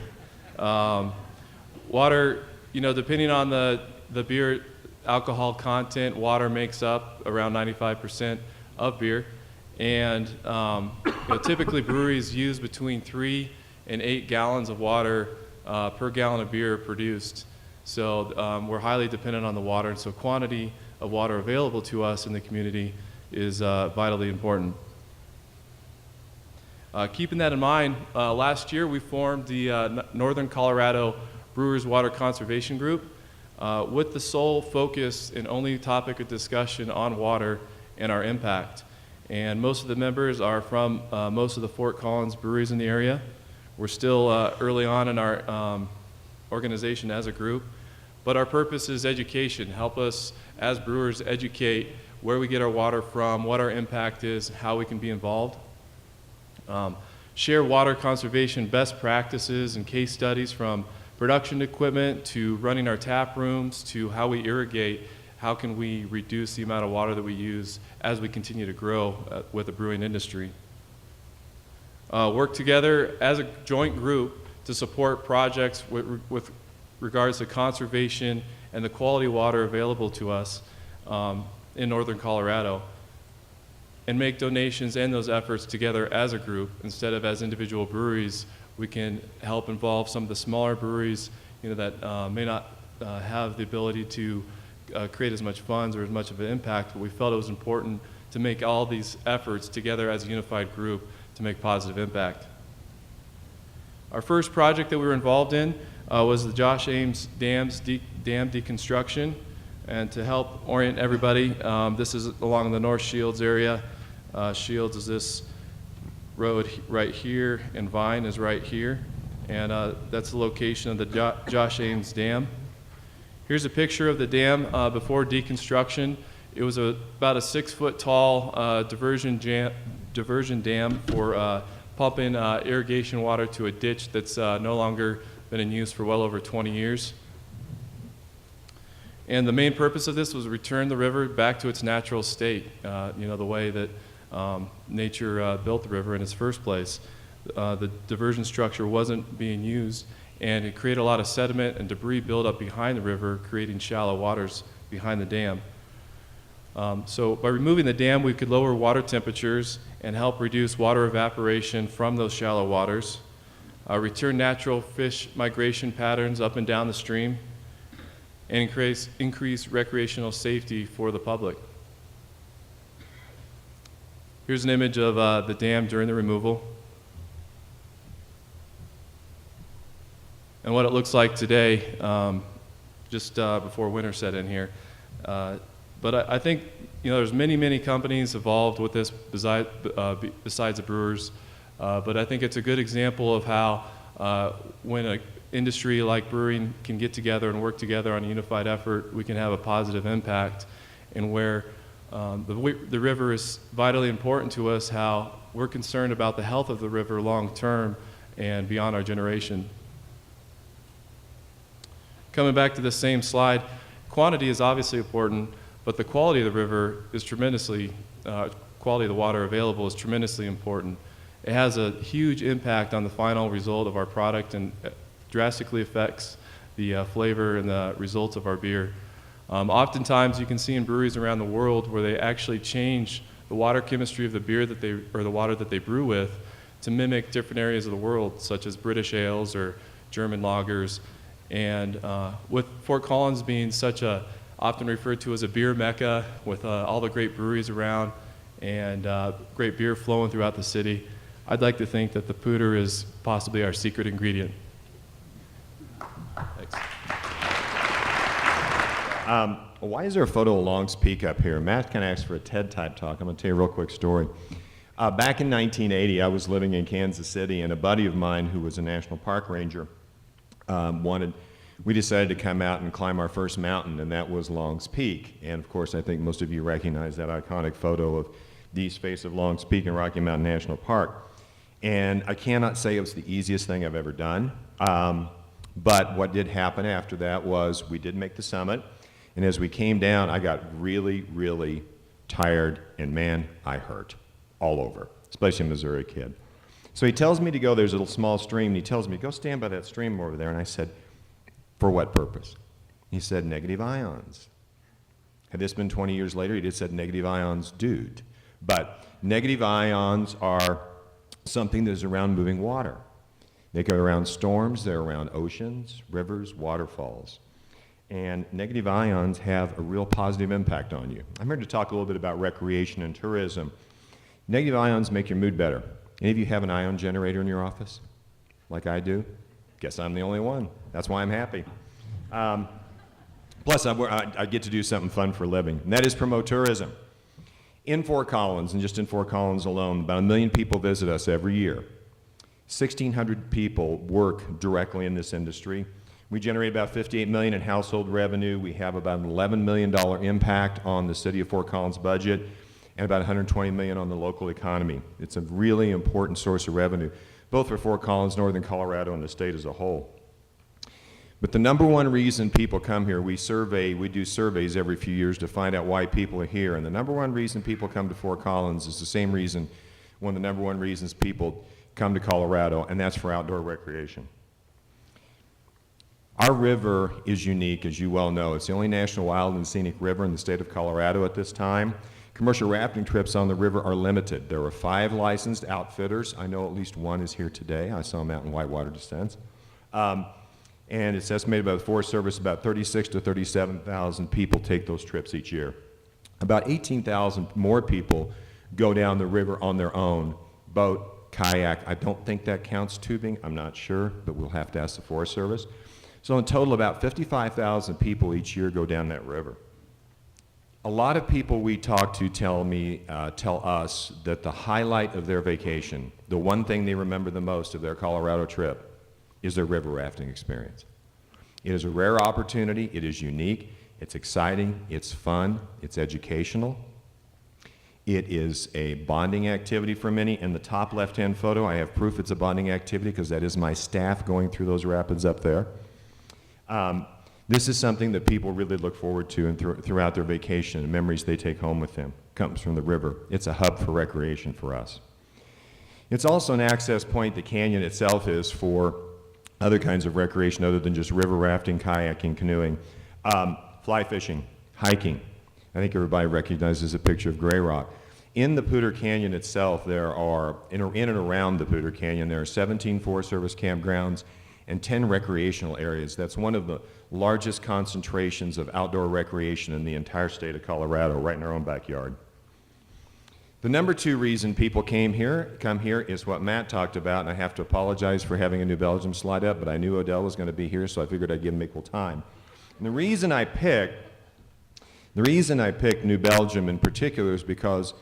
Water, depending on the beer alcohol content, water makes up around 95% of beer. And typically breweries use between 3 and 8 gallons of water per gallon of beer produced. So we're highly dependent on the water, and so quantity of water available to us in the community is vitally important. Keeping that in mind, last year we formed the Northern Colorado Brewers Water Conservation Group. with the sole focus and only topic of discussion on water and our impact. And most of the members are from most of the Fort Collins breweries in the area. We're still early on in our organization as a group, but our purpose is education. Help us as brewers educate where we get our water from, what our impact is, how we can be involved. Share water conservation best practices and case studies from production equipment to running our tap rooms to how we irrigate. How can we reduce the amount of water that we use as we continue to grow with the brewing industry? Work together as a joint group to support projects with regards to conservation and the quality water available to us in northern Colorado, and make donations and those efforts together as a group instead of as individual breweries. We can help involve some of the smaller breweries, that may not have the ability to create as much funds or as much of an impact, but we felt it was important to make all these efforts together as a unified group to make positive impact. Our first project that we were involved in was the Josh Ames dam deconstruction. And to help orient everybody, this is along the North Shields area. Shields is this road right here, and Vine is right here. And that's the location of the Josh Ames Dam. Here's a picture of the dam before deconstruction. It was about a 6-foot tall diversion dam for pumping irrigation water to a ditch that's no longer been in use for well over 20 years. And the main purpose of this was to return the river back to its natural state, the way that nature built the river in its first place. The diversion structure wasn't being used, and it created a lot of sediment and debris buildup behind the river, creating shallow waters behind the dam. So by removing the dam, we could lower water temperatures and help reduce water evaporation from those shallow waters, return natural fish migration patterns up and down the stream, and increase recreational safety for the public. Here's an image of the dam during the removal. And what it looks like today, just before winter set in here. But I think there's many companies involved with this besides the brewers. But I think it's a good example of how when an industry like brewing can get together and work together on a unified effort, we can have a positive impact. And where the river is vitally important to us, how we're concerned about the health of the river long term and beyond our generation. Coming back to the same slide, quantity is obviously important, but the quality of the river is quality of the water available is tremendously important. It has a huge impact on the final result of our product and drastically affects the flavor and the results of our beer. Oftentimes you can see in breweries around the world where they actually change the water chemistry of the beer or the water that they brew with to mimic different areas of the world, such as British ales or German lagers. And with Fort Collins being often referred to as a beer mecca with all the great breweries around and great beer flowing throughout the city, I'd like to think that the Poudre is possibly our secret ingredient. Thanks. Why is there a photo of Long's Peak up here? Matt kind of asked for a TED-type talk. I'm going to tell you a real quick story. Back in 1980, I was living in Kansas City, and a buddy of mine who was a national park ranger we decided to come out and climb our first mountain, and that was Long's Peak. And of course, I think most of you recognize that iconic photo of the east face of Long's Peak in Rocky Mountain National Park. And I cannot say it was the easiest thing I've ever done, but what did happen after that was we did make the summit, and as we came down, I got really tired, and man, I hurt all over, especially a Missouri kid. So he tells me to go, there's a little small stream, and he tells me, go stand by that stream over there. And I said, for what purpose? He said, negative ions. Had this been 20 years later, he'd have said, negative ions, dude. But negative ions are something that is around moving water. They go around storms, they're around oceans, rivers, waterfalls. And negative ions have a real positive impact on you. I'm here to talk a little bit about recreation and tourism. Negative ions make your mood better. Any of you have an ion generator in your office, like I do? Guess I'm the only one. That's why I'm happy. Plus, I get to do something fun for a living, and that is promote tourism. In Fort Collins, and just in Fort Collins alone, about 1 million people visit us every year. 1,600 people work directly in this industry. We generate about $58 million in household revenue. We have about an $11 million impact on the city of Fort Collins budget and about $120 million on the local economy. It's a really important source of revenue, both for Fort Collins, northern Colorado, and the state as a whole. But the number one reason people come here, we do surveys every few years to find out why people are here, and the number one reason people come to Fort Collins is the same reason, one of the number one reasons people come to Colorado, and that's for outdoor recreation. Our river is unique, as you well know. It's the only national wild and scenic river in the state of Colorado at this time. Commercial rafting trips on the river are limited. There are 5 licensed outfitters. I know at least one is here today. I saw him out in Whitewater Descents. And it's estimated by the Forest Service about 36,000 to 37,000 people take those trips each year. About 18,000 more people go down the river on their own, boat, kayak. I don't think that counts tubing. I'm not sure, but we'll have to ask the Forest Service. So in total, about 55,000 people each year go down that river. A lot of people we talk to tell us that the highlight of their vacation, the one thing they remember the most of their Colorado trip, is their river rafting experience. It is a rare opportunity, it is unique, it's exciting, it's fun, it's educational. It is a bonding activity for many. In the top left-hand photo, I have proof it's a bonding activity because that is my staff going through those rapids up there. This is something that people really look forward to and throughout their vacation, and memories they take home with them. Comes from the river. It's a hub for recreation for us. It's also an access point, the canyon itself is, for other kinds of recreation other than just river rafting, kayaking, canoeing, fly fishing, hiking. I think everybody recognizes a picture of Gray Rock. In the Poudre Canyon itself, there are, in and around the Poudre Canyon, there are 17 Forest Service campgrounds and 10 recreational areas. That's one of the largest concentrations of outdoor recreation in the entire state of Colorado, right in our own backyard. The number 2 reason people come here is what Matt talked about, and I have to apologize for having a New Belgium slide up, but I knew Odell was going to be here, so I figured I'd give him equal time. And the reason I picked New Belgium in particular is because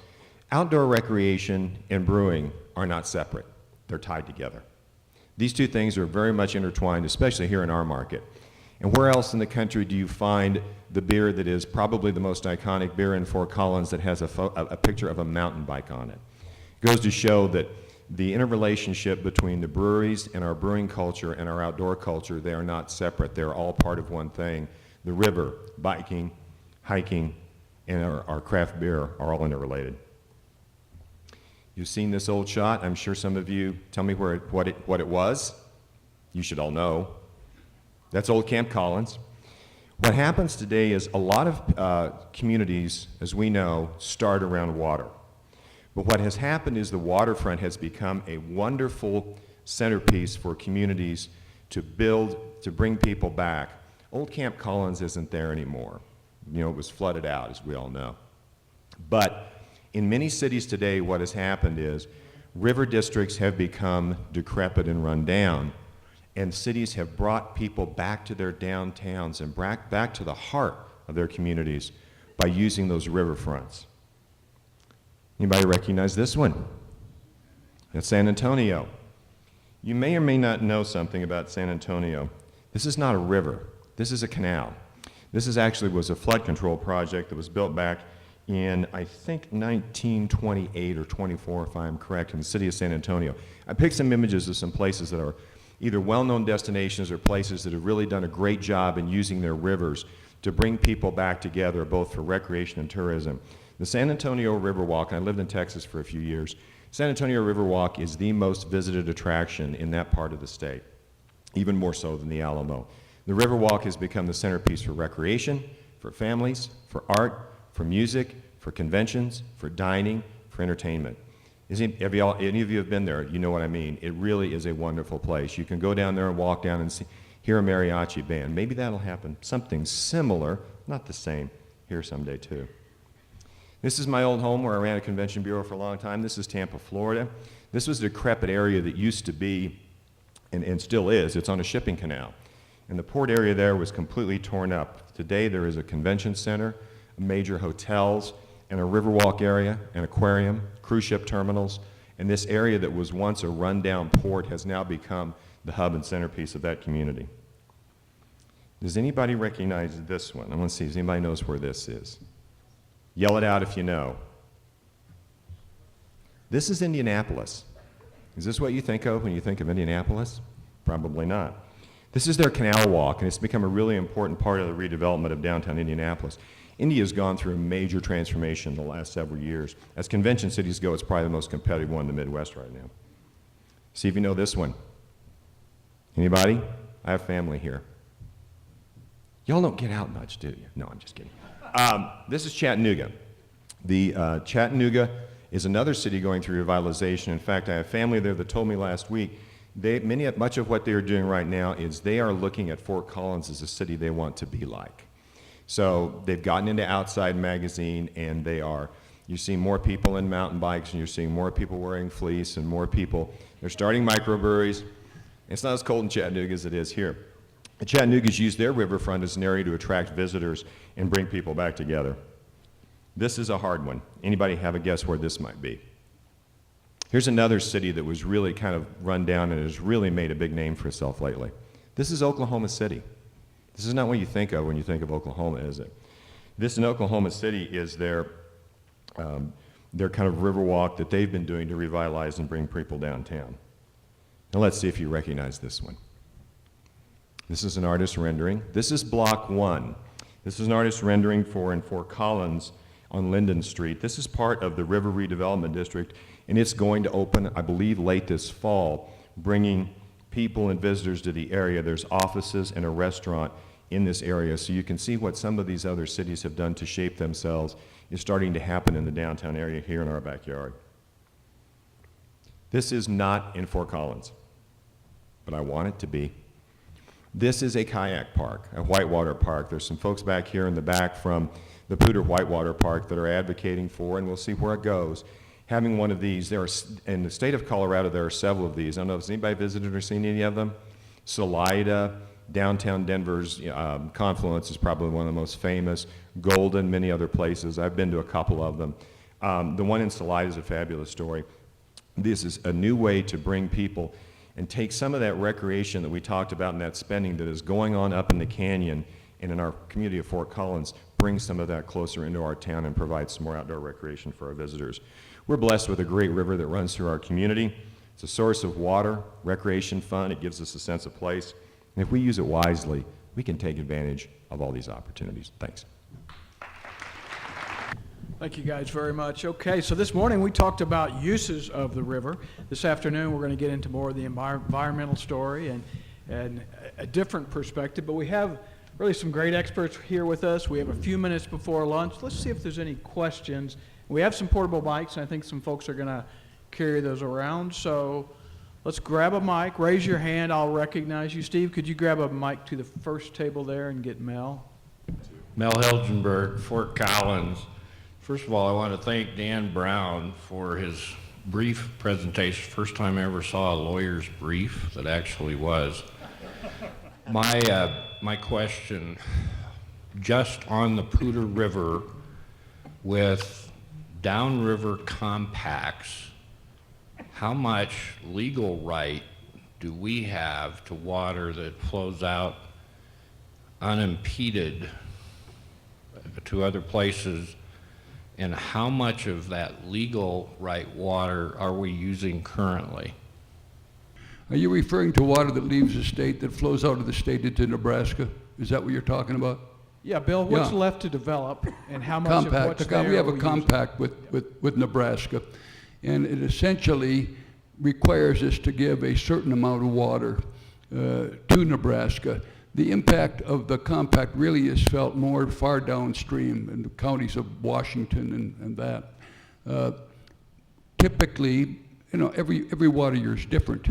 outdoor recreation and brewing are not separate. They're tied together. These two things are very much intertwined, especially here in our market. And where else in the country do you find the beer that is probably the most iconic beer in Fort Collins that has a picture of a mountain bike on it? It goes to show that the interrelationship between the breweries and our brewing culture and our outdoor culture, they are not separate. They're all part of one thing. The river, biking, hiking, and our craft beer are all interrelated. You've seen this old shot. I'm sure some of you tell me what it was. You should all know. That's old Camp Collins. What happens today is a lot of communities, as we know, start around water. But what has happened is the waterfront has become a wonderful centerpiece for communities to build, to bring people back. Old Camp Collins isn't there anymore. You know, it was flooded out, as we all know. But in many cities today, what has happened is river districts have become decrepit and run down, and cities have brought people back to their downtowns and back to the heart of their communities by using those riverfronts. Anybody recognize this one? That's San Antonio. You may or may not know something about San Antonio. This is not a river. This is a canal. This was a flood control project that was built back in, I think, 1928 or 24, if I'm correct, in the city of San Antonio. I picked some images of some places that are either well-known destinations or places that have really done a great job in using their rivers to bring people back together, both for recreation and tourism. The San Antonio Riverwalk, and I lived in Texas for a few years, San Antonio Riverwalk is the most visited attraction in that part of the state, even more so than the Alamo. The Riverwalk has become the centerpiece for recreation, for families, for art, for music, for conventions, for dining, for entertainment. Any of you have been there, you know what I mean. It really is a wonderful place. You can go down there and walk down and hear a mariachi band. Maybe that'll happen, something similar, not the same, here someday too. This is my old home where I ran a convention bureau for a long time. This is Tampa, Florida. This was a decrepit area that used to be, and still is, it's on a shipping canal. And the port area there was completely torn up. Today there is a convention center, major hotels, and a riverwalk area, an aquarium, cruise ship terminals, and this area that was once a rundown port has now become the hub and centerpiece of that community. Does anybody recognize this one? I want to see if anybody knows where this is. Yell it out if you know. This is Indianapolis. Is this what you think of when you think of Indianapolis? Probably not. This is their canal walk, and it's become a really important part of the redevelopment of downtown Indianapolis. India has gone through a major transformation in the last several years. As convention cities go, it's probably the most competitive one in the Midwest right now. See if you know this one. Anybody? I have family here. Y'all don't get out much, do you? No, I'm just kidding. This is Chattanooga. The Chattanooga is another city going through revitalization. In fact, I have family there that told me last week much of what they are doing right now is they are looking at Fort Collins as a city they want to be like. So they've gotten into Outside Magazine, and you're seeing more people in mountain bikes, and you're seeing more people wearing fleece, and more people. They're starting microbreweries. It's not as cold in Chattanooga as it is here. The Chattanooga's used their riverfront as an area to attract visitors and bring people back together. This is a hard one. Anybody have a guess where this might be? Here's another city that was really kind of run down and has really made a big name for itself lately. This is Oklahoma City. This is not what you think of when you think of Oklahoma, is it? This in Oklahoma City is their kind of river walk that they've been doing to revitalize and bring people downtown. Now let's see if you recognize this one. This is an artist rendering. This is Block 1. This is an artist rendering in Fort Collins on Linden Street. This is part of the River Redevelopment District, and it's going to open, I believe, late this fall, bringing people and visitors to the area. There's offices and a restaurant in this area, so you can see what some of these other cities have done to shape themselves is starting to happen in the downtown area here in our backyard. This is not in Fort Collins, but I want it to be. This is a kayak park, a whitewater park. There's some folks back here in the back from the Poudre Whitewater Park that are advocating for, and we'll see where it goes, having one of these. In the state of Colorado, there are several of these. I don't know if anybody visited or seen any of them. Salida, downtown Denver's Confluence is probably one of the most famous. Golden, many other places. I've been to a couple of them. The one in Salida is a fabulous story. This is a new way to bring people and take some of that recreation that we talked about and that spending that is going on up in the canyon and in our community of Fort Collins, bring some of that closer into our town and provide some more outdoor recreation for our visitors. We're blessed with a great river that runs through our community. It's a source of water, recreation, fun. It gives us a sense of place. And if we use it wisely, we can take advantage of all these opportunities. Thanks. Thank you guys very much. Okay, so this morning we talked about uses of the river. This afternoon we're going to get into more of the environmental story and a different perspective, but we have really some great experts here with us. We have a few minutes before lunch. Let's see if there's any questions. We have some portable mics, and I think some folks are going to carry those around. So let's grab a mic. Raise your hand. I'll recognize you. Steve, could you grab a mic to the first table there and get Mel? Mel Helgenberg, Fort Collins. First of all, I want to thank Dan Brown for his brief presentation. First time I ever saw a lawyer's brief that actually was. My question, just on the Poudre River with downriver compacts, how much legal right do we have to water that flows out unimpeded to other places? And how much of that legal right water are we using currently? Are you referring to water that leaves the state, that flows out of the state into Nebraska? Is that what you're talking about? Yeah, Bill, what's Yeah. left to develop and how much of what's Compact. there We have are a we compact with Nebraska, and it essentially requires us to give a certain amount of water to Nebraska. The impact of the compact really is felt more far downstream in the counties of Washington and that. Typically, every water year is different.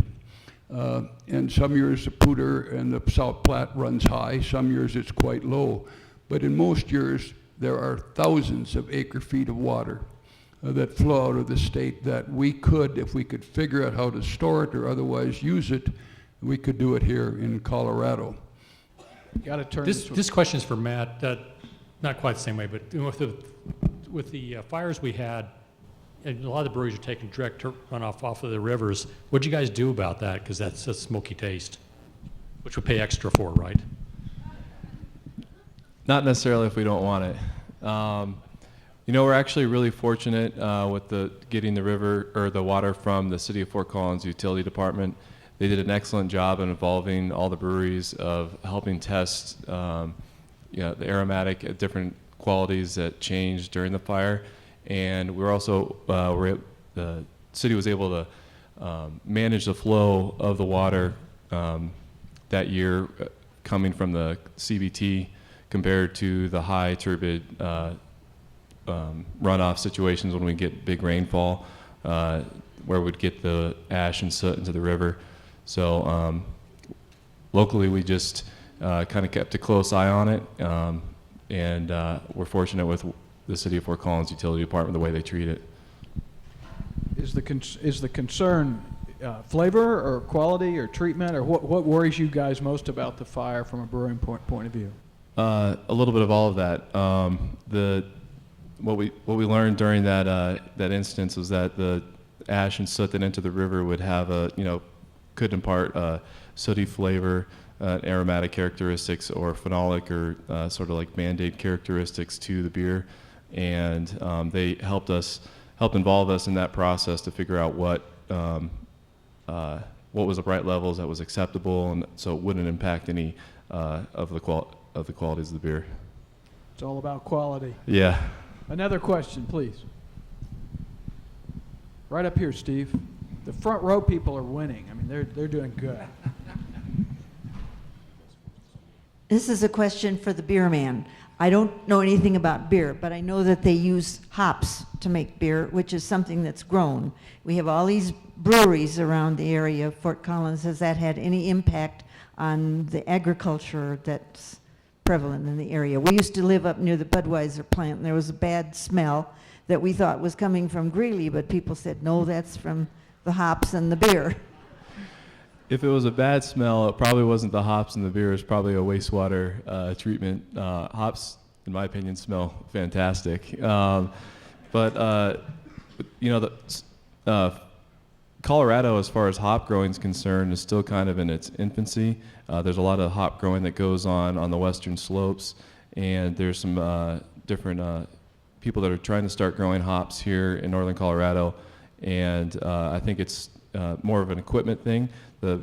And some years the Poudre and the South Platte runs high, some years it's quite low. But in most years, there are thousands of acre-feet of water that flow out of the state that we could, if we could figure out how to store it or otherwise use it, we could do it here in Colorado. got to turn This question is for Matt. Not quite the same way, but with the fires we had, and a lot of the breweries are taking direct runoff off of the rivers. What'd you guys do about that? Because that's a smoky taste, which we pay extra for, right? Not necessarily if we don't want it. We're actually really fortunate with getting the river or the water from the City of Fort Collins Utility Department. They did an excellent job in involving all the breweries of helping test the aromatic at different qualities that changed during the fire. And we're also, the city was able to manage the flow of the water that year coming from the CBT compared to the high turbid runoff situations when we get big rainfall, where we'd get the ash and soot into the river. So locally, we just kind of kept a close eye on it, and we're fortunate with the City of Fort Collins Utility Department, the way they treat it. Is the concern flavor or quality or treatment, or what worries you guys most about the fire from a brewing point of view? A little bit of all of that. What we learned during that instance was that the ash and soot that entered the river would have could impart sooty flavor, aromatic characteristics, or phenolic or sort of like Band-Aid characteristics to the beer, and they helped involve us in that process to figure out what was the right levels that was acceptable, and so it wouldn't impact any of the qualities of the beer. It's all about quality. Yeah. Another question, please. Right up here, Steve. The front row people are winning. I mean, they're doing good. This is a question for the beer man. I don't know anything about beer, but I know that they use hops to make beer, which is something that's grown. We have all these breweries around the area of Fort Collins. Has that had any impact on the agriculture that's prevalent in the area? We used to live up near the Budweiser plant, and there was a bad smell that we thought was coming from Greeley, but people said, no, that's from the hops and the beer. If it was a bad smell, it probably wasn't the hops in the beer. It was probably a wastewater treatment. Hops, in my opinion, smell fantastic. Colorado, as far as hop growing is concerned, is still kind of in its infancy. There's a lot of hop growing that goes on the western slopes, and there's some different people that are trying to start growing hops here in northern Colorado, and I think it's more of an equipment thing. The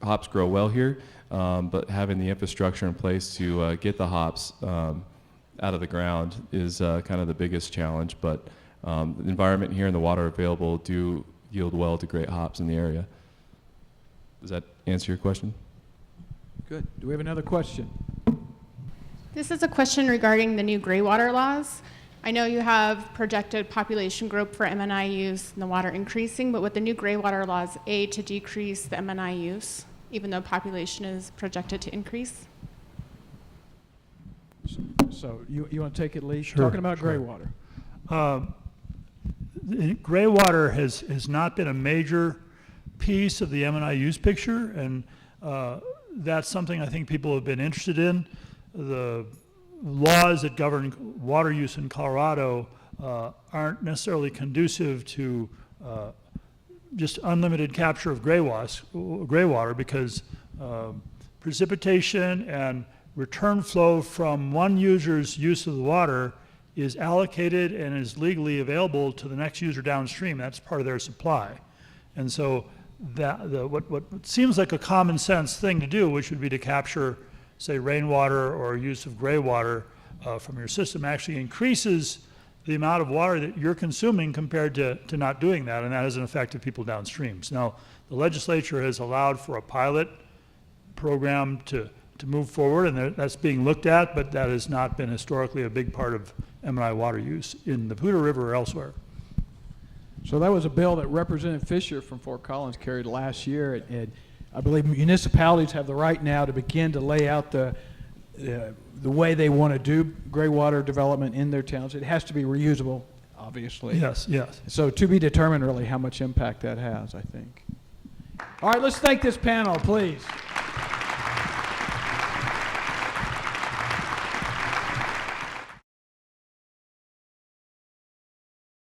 hops grow well here, but having the infrastructure in place to get the hops out of the ground is kind of the biggest challenge. But the environment here and the water available do yield well to great hops in the area. Does that answer your question? Good. Do we have another question? This is a question regarding the new gray water laws. I know you have projected population growth for M&I use and the water increasing, but with the new gray water laws aid to decrease the M&I use, even though population is projected to increase? So you want to take it, Lee? Sure, Talking about sure. gray water. Gray water has not been a major piece of the M&I use picture, and that's something I think people have been interested in. The laws that govern water use in Colorado aren't necessarily conducive to just unlimited capture of gray water because precipitation and return flow from one user's use of the water is allocated and is legally available to the next user downstream. That's part of their supply. And so what seems like a common sense thing to do, which would be to capture, say, rainwater or use of gray water from your system, actually increases the amount of water that you're consuming compared to not doing that, and that has an effect on people downstream. So now the legislature has allowed for a pilot program to move forward, and that's being looked at, but that has not been historically a big part of M&I water use in the Poudre River or elsewhere. So that was a bill that Representative Fisher from Fort Collins carried last year, and I believe municipalities have the right now to begin to lay out the way they want to do gray water development in their towns. It has to be reusable, obviously. Yes, yes. So to be determined really how much impact that has, I think. All right, let's thank this panel, please.